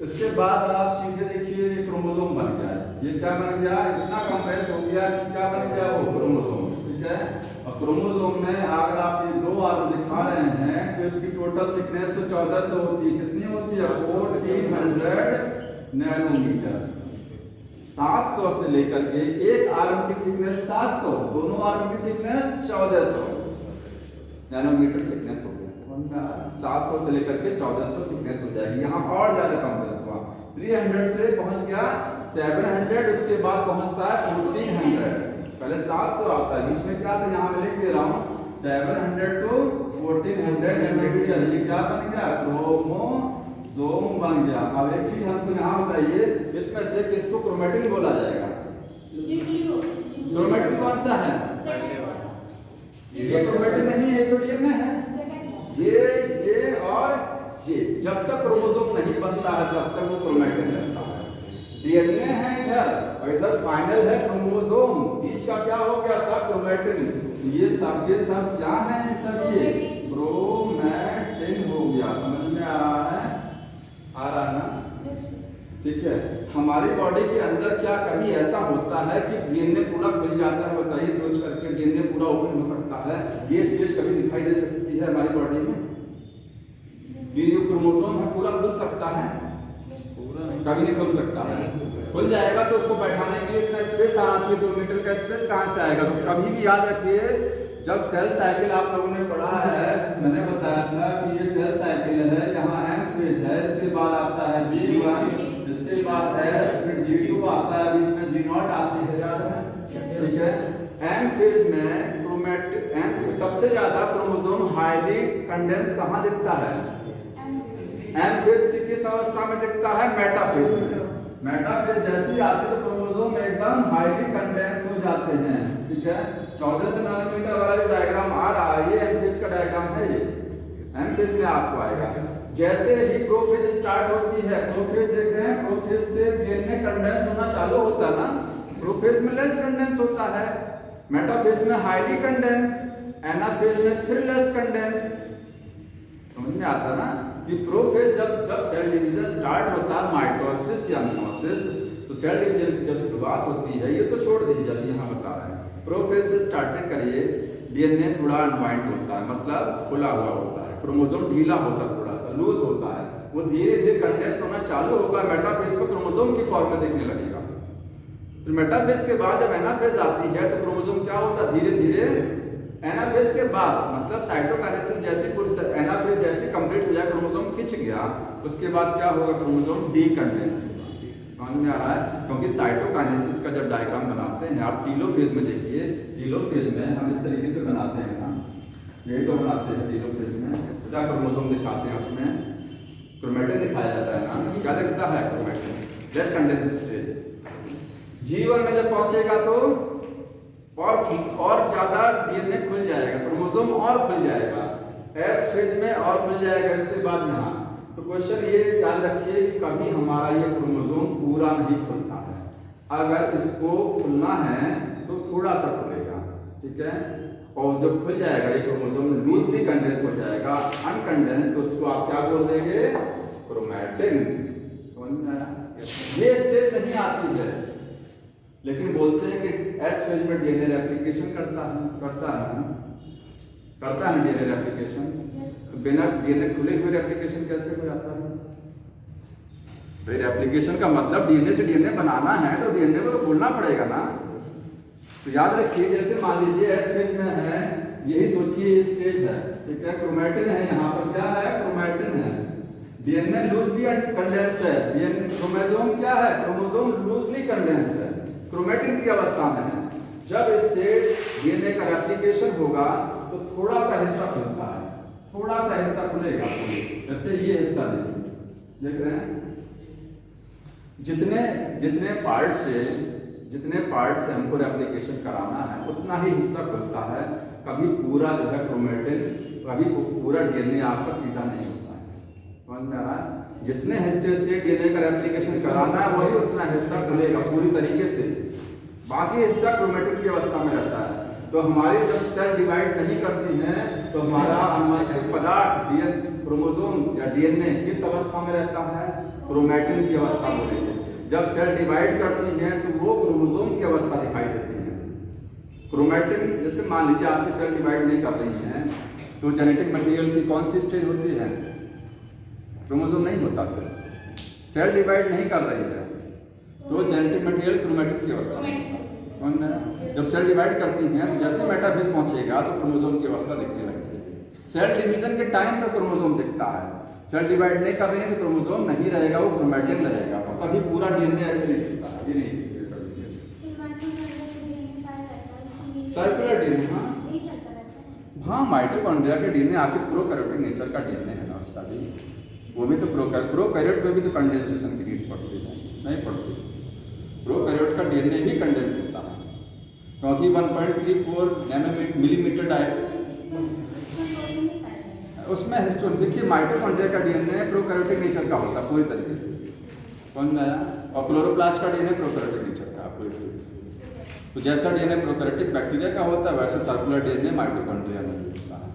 इसके बाद आप सीधे देखिए ये क्रोमोसोम बन गया। ये क्या बन गया? इतना कंप्रेस हो गया कि क्या बन गया? वो क्रोमोसोम, ठीक है। और क्रोमोसोम में अगर आप ये 2 आर्म दिखा रहे हैं तो इसकी टोटल थिकनेस तो 1400 होती है। कितनी होती है? 1400 नैनोमीटर। 700 से लेकर के एक आर्म की थिकनेस 700, दोनों आर्म की थिकनेस 1400 नैनोमीटर थिकनेस हो गया। 700 से लेकर के 1400 थिकनेस हो जाएगी। यहाँ और ज्यादा कंप्रेस हुआ, 300 से पहुंच गया 700, उसके बाद पहुंचता है 1400। पहले 700 आता है, बीच में क्या था? यहाँ मैं लिख दे रहा हूँ 700 to 1400 नैनोमीटर। ये क्या बन गया? क्रोमोसोम बन गया। अब एक चीज हमको यहाँ बताइए, इसमें से किसको क्रोमेटिन बोला जाएगा? क्रोमेटिन कौन सा है? ये क्रोमेटिन नहीं है, तो डीएनए है। ये और ये जब तक क्रोमोसोम नहीं बनता है तब तक वो क्रोमेटिन रहता है। डीएनए है इधर और इधर फाइनल है क्रोमोसोम, बीच का क्या हो गया? सब क्रोमेटिन। ये सब क्या है? ये सब ये क्रोमेटिन हो गया। समझ में आ रहा है? आ रहा है ना? ठीक है। हमारी बॉडी के अंदर क्या कभी ऐसा होता है कि डीएनए पूरा खुल जाता है? बताइए सोच करके, डीएनए पूरा ओपन हो सकता है? ये स्टेज कभी दिखाई दे सकती है हमारी बॉडी में? ये जो क्रोमोसोम है पूरा खुल सकता है? पूरा कभी नहीं खुल सकता है। खुल जाएगा तो उसको बैठाने के लिए इतना स्पेस आना चाहिए। 2 मीटर का स्पेस कहाँ से आएगा? तो कभी भी याद रखिए, जब सेल साइकिल आप लोगों ने पढ़ा है, मैंने बताया था कि ये सेल साइकिल है। यहाँ एम फेज है, इसके बाद आता है G1, इसके बाद है फिर G2 आता है, बीच में G0 आती है, याद है? ठीक है। एम फेज में क्रोमेटिन सबसे ज्यादा क्रोमोसोम हाईली कंडेंस कहाँ दिखता है? एम फेज की किस अवस्था में दिखता है? मेटाफेज में। मेटाफेज जैसी आती है तो क्रोमोसोम एकदम हाईली कंडेंस हो जाते हैं, ठीक है। 1400 नैनोमीटर वाला जो डायग्राम आ रहा है ये एम फेज का डायग्राम है। ये एम फेज में आपको आएगा। जैसे ही प्रोफेज स्टार्ट होती है, प्रोफेज देख रहे हैं, प्रोफेज से डीएनए कंडेंस होना चालू होता है ना। प्रोफेज में लेस कंडेंस होता है, मेटाफेज में हाईली कंडेंस, एनाफेज में फिर लेस कंडेंस। समझ में आता ना कि प्रोफेज जब सेल डिवीजन स्टार्ट होता है, माइटोसिस या मियोसिस, तो सेल डिवीजन की जब शुरुआत होती है, ये तो छोड़ दीजिए, अभी यहाँ बता रहे हैं। प्रोफेज से स्टार्टिंग करिए, डीएनए थोड़ा अनवाइंड होता है, मतलब खुला हुआ होता है, क्रोमोसोम ढीला होता है, थोड़ा सा लूज होता है, वो धीरे धीरे कंडेंस होना चालू होगा। मेटाफेज को क्रोमोसोम की फॉर्म में दिखने लगेगा। फिर मेटाफेज के बाद जब एनाफेज आती है तो क्रोमोसोम क्या होता है? धीरे धीरे एनाफेज के बाद मतलब साइटोकाइनेसिस जैसी पूरी एनाफेज जैसी कंप्लीट हो जाए, क्रोमोसोम खिंच गया, उसके बाद क्या होगा? क्रोमोसोम डीकंडेंस होगा। समझ में आ रहा है? क्योंकि साइटोकाइनेसिस का जब डायग्राम बनाते हैं आप टीलोफेज में देखिए, टीलोफेज में हम इस तरीके से बनाते हैं ना, यही तो बनाते हैं टीलोफेज में। क्या क्रोमोसोम दिखाते हैं? उसमें क्रोमेटिन दिखाया जाता है ना। क्या दिखता है? Chromatin. Less condense stage. G1 में जब पहुंचेगा तो और ज्यादा डीएनए खुल जाएगा, क्रोमोसोम और खुल जाएगा। एस फेज में और खुल जाएगा। इसके बाद यहाँ तो क्वेश्चन ये याद रखिए कि कभी हमारा ये क्रोमोसोम पूरा नहीं खुलता है। अगर इसको खुलना है तो थोड़ा सा खुलेगा, ठीक है। और जब खुल जाएगा ये क्रोमोसोम लूजली कंडेंस हो जाएगा, अनकंडेंस, तो उसको आप क्या बोल देंगे? क्रोमेटिन। समझ में आया? ये स्टेज नहीं आती है, लेकिन बोलते हैं कि एस फेज में डीएनए रेप्लिकेशन करता है डीएनए रेप्लिकेशन। तो बिना डीएनए खुले हुए रेप्लिकेशन कैसे हो जाता है? भाई रेप्लिकेशन का मतलब डीएनए से डीएनए बनाना है तो डीएनए को तो खोलना पड़ेगा ना। तो याद रखिए, जैसे मान लीजिए एस फेज में है, यही सोचिए ये स्टेज है, ठीक है। क्रोमैटिन है, यहाँ पर क्या है, क्रोमैटिन है। डीएनए लूजली कंडेंस है, डीएनए क्रोमोसोम क्या है, क्रोमोसोम लूजली कंडेंस है, क्रोमैटिन की अवस्था में है। जब इससे डीएनए का रेप्लिकेशन होगा तो थोड़ा सा हिस्सा खुलता है, थोड़ा सा हिस्सा खुलेगा, जैसे ये हिस्सा देख रहे हैं। जितने जितने पार्ट से हमको रेप्लिकेशन कराना है उतना ही हिस्सा खुलता है। कभी पूरा जो है क्रोमैटिन, कभी पूरा डीएनए आपका सीधा नहीं होता है, समझ में आ रहा है। जितने हिस्से से डीएनए का रेप्लिकेशन कराना है वही उतना हिस्सा खुलेगा पूरी तरीके से, बाकी हिस्सा क्रोमैटिन की अवस्था में रहता है। तो हमारी जब सेल डिवाइड नहीं करती हैं तो हमारा आनुवंशिक पदार्थ क्रोमोसोम या डीएनए किस अवस्था में रहता है, क्रोमैटिन की अवस्था में रहती है। जब सेल डिवाइड करती हैं तो वो क्रोमोसोम की अवस्था दिखाई देती है। क्रोमैटिन, जैसे मान लीजिए आपकी सेल डिवाइड नहीं कर रही हैं तो जेनेटिक मटेरियल की कौन सी स्टेज होती है, क्रोमोसोम नहीं होता। फिर सेल डिवाइड नहीं कर रही है तो जेनेटिक मटेरियल क्रोमैटिन की अवस्था में होता है। जब सेल डिवाइड करती हैं तो जैसे मेटाफेज पहुंचेगा तो क्रोमोसोम की अवस्था दिखने लगती है। सेल डिवीजन के टाइम पे क्रोमोसोम दिखता है, सेल डिवाइड नहीं कर रही है तो क्रोमोसोम नहीं रहेगा, वो क्रोमैटिन रहेगा। और कभी पूरा डीएनए ऐसे नहीं दिखता है, ये नहीं सर्कुलर डीएनए। हाँ, माइटोकॉन्ड्रिया के डीएनए आखिर प्रोकैरियोटिक नेचर का डीएनए है ना उसका भी, वो भी तो प्रोकैरियोट में भी तो कंडेंसेशन की नीड पड़ती है, नहीं पड़ती। प्रोकैरियोट का डीएनए भी कंडेंस होता है क्योंकि 1.34 नैनोमीटर उसमें हिस्टोन। देखिए माइटोकॉन्ड्रिया का डीएनए प्रोकैरियोटिक नेचर का होता है पूरी तरीके से, समझ में आया। और क्लोरोप्लास्ट का डीएनए प्रोकैरियोटिक नेचर का पूरी तरीके से। तो जैसा डीएनए प्रोकैरियोटिक बैक्टीरिया का होता है वैसे सर्कुलर डीएनए माइटोकॉन्ड्रिया में होता है।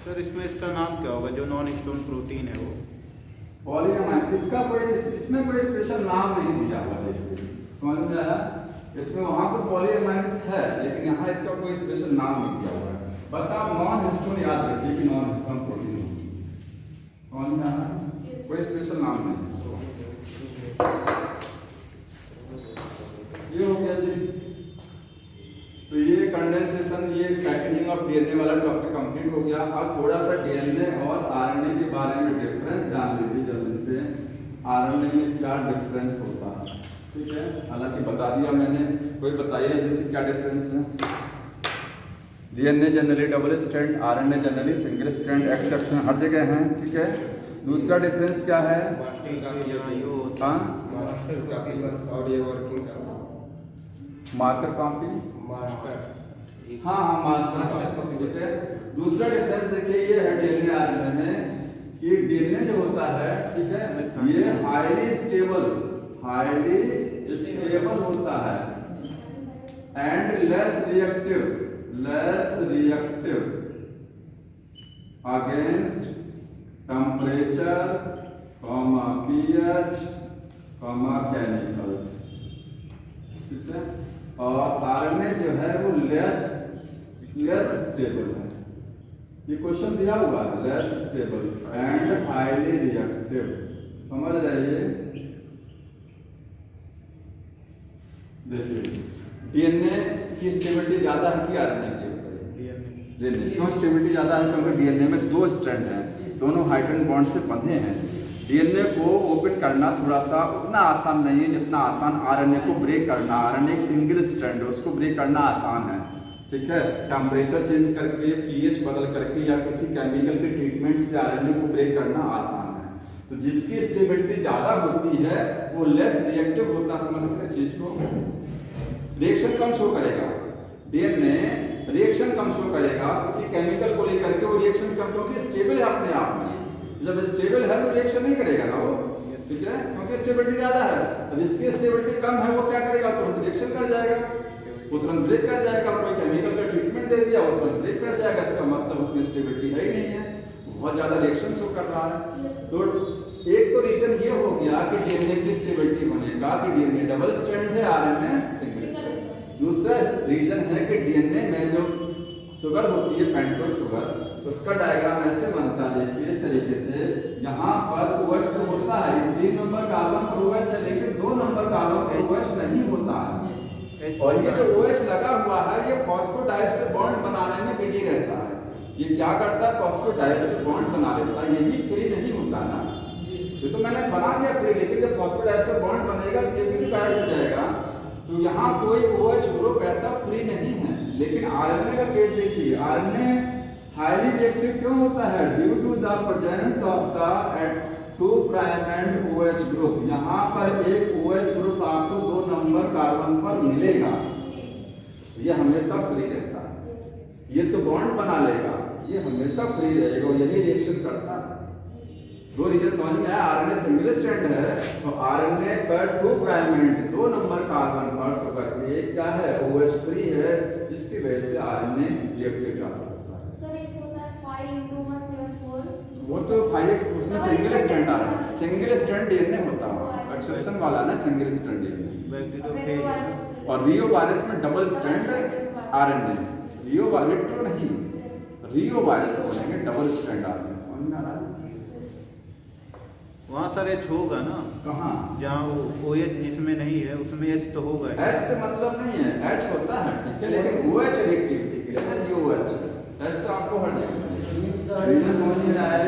सर इसमें इसका नाम क्या होगा जो नॉन हिस्टोन प्रोटीन है वो? पॉलीएमाइन। इसका इसमें कोई स्पेशल नाम नहीं दिया हुआ, देखिए समझ में आया। इसमें वहाँ पर पॉलीएमाइन्स है लेकिन यहाँ इसका कोई स्पेशल नाम नहीं दिया हुआ है। बस आप नॉन हिस्टोन याद रखिए कि नॉन हिस्टोन प्रोटीन होगी, समझ में आया, कोई स्पेशल नाम नहीं। ये हो गया जी। तो ये कंडेंसेशन, ये पैकेजिंग ऑफ डीएनए वाला टॉपिक कंप्लीट हो गया। अब थोड़ा सा डीएनए और आरएनए के बारे में डिफरेंस जान लीजिए जल्दी से। आरएनए में क्या डिफरेंस होता है, ठीक है। हालांकि बता दिया मैंने, कोई बताइए जैसे क्या डिफरेंस है। DNA generally double strand, RNA generally single strand, exception हर जगह हैं, ठीक है। दूसरा डिफरेंस क्या है, हाँ मार्कर कॉपी, हाँ मास्टर कॉपी, ठीक है। दूसरा डिफरेंस देखिए ये है डीएनए आरएनए में कि डीएनए जो होता है, ठीक है, ये हाईली स्टेबल होता है and less reactive against temperature, pH, chemicals, ठीक है। और आरएनए जो है वो लेस स्टेबल है, ये क्वेश्चन दिया हुआ है, less stable and highly reactive, समझ रहे। देखिए डीएनए की स्टेबिलिटी ज्यादा है कि आरएनए की? डीएनए क्यों स्टेबिलिटी ज्यादा है? क्योंकि डीएनए में दो स्ट्रैंड हैं, दोनों हाइड्रोजन बॉन्ड से बंधे हैं। डीएनए को ओपन करना थोड़ा सा उतना आसान नहीं है जितना आसान आरएनए को ब्रेक करना। आरएनए एक सिंगल स्ट्रैंड है, उसको ब्रेक करना आसान है, ठीक है। टेम्परेचर चेंज करके, पीएच बदल करके या किसी केमिकल के ट्रीटमेंट से आरएनए को ब्रेक करना आसान है। तो जिसकी स्टेबिलिटी ज्यादा होती है वो लेस रिएक्टिव होता, समझ सकते इस चीज को। रिएक्शन कम शो करेगा, डीएनए रिएक्शन कम शो करेगा किसी केमिकल को लेकर के, वो रिएक्शन कम, क्योंकि स्टेबल है अपने आप में। जब स्टेबल है तो रिएक्शन नहीं करेगा ना वो, ठीक है, क्योंकि स्टेबिलिटी ज्यादा है। तो जिसकी स्टेबिलिटी कम है वो क्या करेगा, तुरंत रिएक्शन कर जाएगा, वो तुरंत ब्रेक कर जाएगा। कोई केमिकल का ट्रीटमेंट दे दिया, वो तुरंत ब्रेक कर जाएगा, इसका मतलब उसमें स्टेबिलिटी है ही नहीं है, बहुत ज्यादा रिएक्शन शो कर रहा है। तो एक तो रीजन ये हो गया कि डीएनए की स्टेबिलिटी होने का कि डीएनए डबल स्ट्रैंड है, आरएनए सिंगल स्ट्रैंड। दूसरा रीजन है कि डीएनए में जो शुगर होती है, पेंटोज शुगर, उसका डायग्राम ऐसे बनता है, देखिए इस तरीके से। यहाँ पर OH तो होता है, 3 नंबर कार्बन पर OH है, लेकिन 2 नंबर कार्बन पर OH नहीं होता है। और ये जो OH लगा हुआ है ये फॉस्फोडाइएस्टर बॉन्ड बनाने में बिजी रहता है। ये क्या करता है, फॉस्फोडाइस्टर बॉन्ड बना लेता है, ये भी फ्री नहीं होता ना। ये तो मैंने बना दिया फ्री, लेकिन जब फॉस्फोडाइस्टर बॉन्ड बनेगा तो ये भी गायब हो जाएगा। तो यहाँ कोई OH ग्रुप ऐसा फ्री नहीं है। लेकिन आरएनए का केस देखिए, आरएनए हाईली रिएक्टिव क्यों होता है? Due to the presence of the 2' and OH group. यहाँ पर एक OH ग्रुप आपको 2 नंबर कार्बन पर मिलेगा, ये हमेशा फ्री रहता है। ये तो बॉन्ड बना लेगा, ये हमेशा फ्री रहेगा, यही रिएक्शन करता है। 2 रीजन समझ में आया। आरएनए सिंगल स्ट्रैंड है तो आरएनए पर 2' एंड 2 नंबर कार्बन पर होकर के क्या है, OH फ्री है, जिसकी वजह से आरएनए रिएक्टिव होता है। सर एक होता है 5 वो तो 5x उसमें सिंगल स्ट्रैंड आ रहा है, सिंगल स्ट्रैंड डीएनए होता है, एक्सेप्शन वाला ना सिंगल स्ट्रैंड डीएनए। बैक्टीरियोफेज और रियो वायरस में डबल स्ट्रैंड आरएनए, रियो वायरस नहीं, रियो वायरस बोलेंगे डबल स्ट्रैंड आरएनए। समझ में आ रहा है? वहाँ सर H होगा ना, कहाँ? जहाँ वो OH जिसमें नहीं है उसमें H तो होगा। H से मतलब नहीं है, H होता है ठीक है, लेकिन OH रिएक्टिविटी के लिए ये OH H तो आपको हर जगह समझ में आया।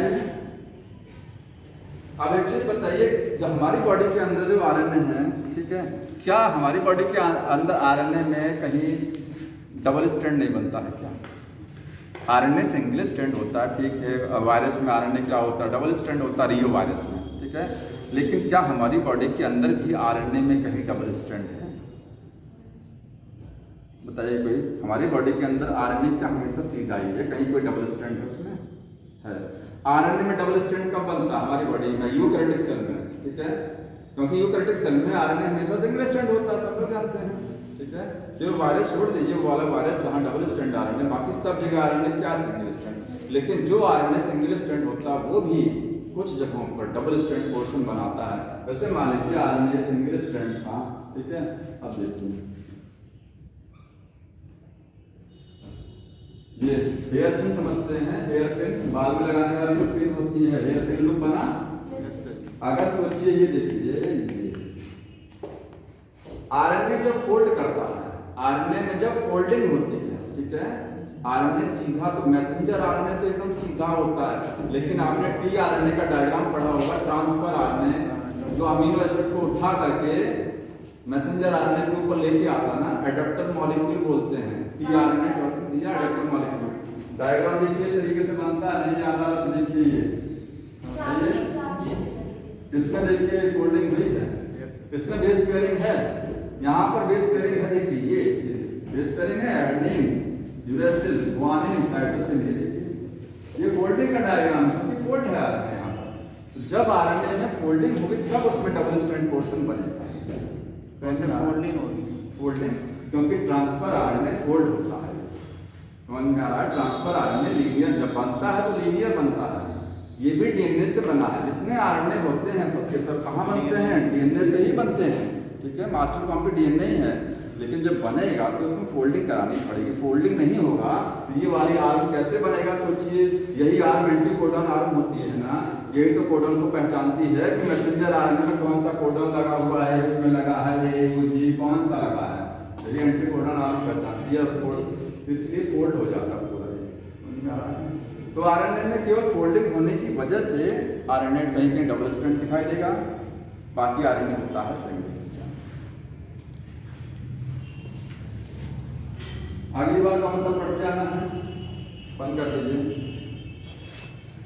अब एक चीज बताइए, जब हमारी बॉडी के अंदर जो आरएनए है, ठीक है, क्या हमारी बॉडी के अंदर आरएनए में कहीं डबल स्ट्रैंड नहीं बनता है क्या? आरएनए सिंगल स्ट्रैंड होता है, ठीक है। वायरस में आरएनए क्या होता है, डबल स्ट्रैंड होता है रियो वायरस में, ठीक है। लेकिन क्या हमारी बॉडी के अंदर भी आरएनए में कहीं डबल स्ट्रैंड है? बताइए कोई। हमारी बॉडी के अंदर आरएनए क्या हमेशा सीधा ही है, कहीं कोई डबल स्ट्रैंड है उसमें? है। आरएनए में डबल स्ट्रैंड कब बनता है? हमारी बॉडी में यूकैरियोटिक सेल में, ठीक है, क्योंकि यूकैरियोटिक सेल में आरएनए हमेशा सिंगल स्ट्रैंड होता है, सब लोग जानते हैं, ठीक है। जो वायरस छोड़ दीजिए, वो वाला वायरस जहाँ डबल स्ट्रैंड आरएनए, बाकी सब जगह आरएनए क्या सिंगल स्ट्रैंड। लेकिन जो आरएनए सिंगल स्ट्रैंड होता है वो भी कुछ जगहों पर डबल स्ट्रैंड पोर्शन बनाता है। वैसे मान लीजिए आरएनए सिंगल स्ट्रैंड था, ठीक है। अब देखिए ये हेयर पिन समझते हैं, हेयर पिन बाल में लगाने वाली जो पिन होती है, हेयर पिन लूप बना। अगर सोचिए ये देखिए, आरएनए जब फोल्ड करता है, आरएनए में जब फोल्डिंग होती है, ठीक है, आरएनए सीधा, तो मैसेंजर आरएनए तो एकदम सीधा होता है, लेकिन आपने टीआरएनए का डायग्राम पढ़ा होगा, ट्रांसफर आरएनए जो अमीनो एसिड को उठा करके मैसेंजर आरएनए के ऊपर लेके आता ना, एडाप्टर मॉलिक्यूल बोलते हैं। टीआरएनए का दिया एडाप्टर मॉलिक्यूल, डायग्राम देखिए इस तरीके से बनता है, नहीं आता तो देखिए ये इसमें देखिए फोल्डिंग हुई है, इसमें बेस पेयरिंग है, यहाँ पर बेस पेयरिंग है, देखिए ये बेस पेयरिंग है, एडेनिन यूरेसिल गुआनिन साइटोसिन, ये देखिए ये फोल्डिंग का डायग्राम है, क्योंकि फोल्ड है आरएनए यहाँ पर। तो जब आरएनए में फोल्डिंग होगी तब उसमें डबल स्ट्रैंड पोर्शन बनेगा। कैसे फोल्डिंग होगी? फोल्डिंग, क्योंकि ट्रांसफर आरएनए फोल्ड होता है। समझ में आ रहा है? ट्रांसफर आरएनए लीनियर जब बनता है तो लीनियर बनता है। ये भी डीएनए से बना है, जितने आरएनए होते हैं सबके सब कहाँ बनते हैं? डीएनए से ही बनते हैं, ठीक है। मास्टर कॉपी डीएनए ही है, लेकिन जब बनेगा तो उसमें फोल्डिंग करानी पड़ेगी। फोल्डिंग नहीं होगा तो ये वाली आर्म कैसे बनेगा? सोचिए, यही आर्म एंटीकोडन आर्म होती है ना, यही तो कोडन को पहचानती है कि मैसेंजर आरएनए में कौन सा कोडन लगा हुआ है, इसमें लगा है ए यू जी, कौन सा लगा है, यही एंटीकोडन आर्म पहचानती है, इसलिए फोल्ड हो जाता है पूरा। तो आरएनए में केवल फोल्डिंग होने की वजह से आरएनए कहीं कहीं डबल स्ट्रैंड दिखाई देगा, बाकी आरएनए होता है सिंगल स्ट्रैंड। अगली बार कौन सा पढ़ के आना है? बंद कर दीजिए।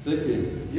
देखिए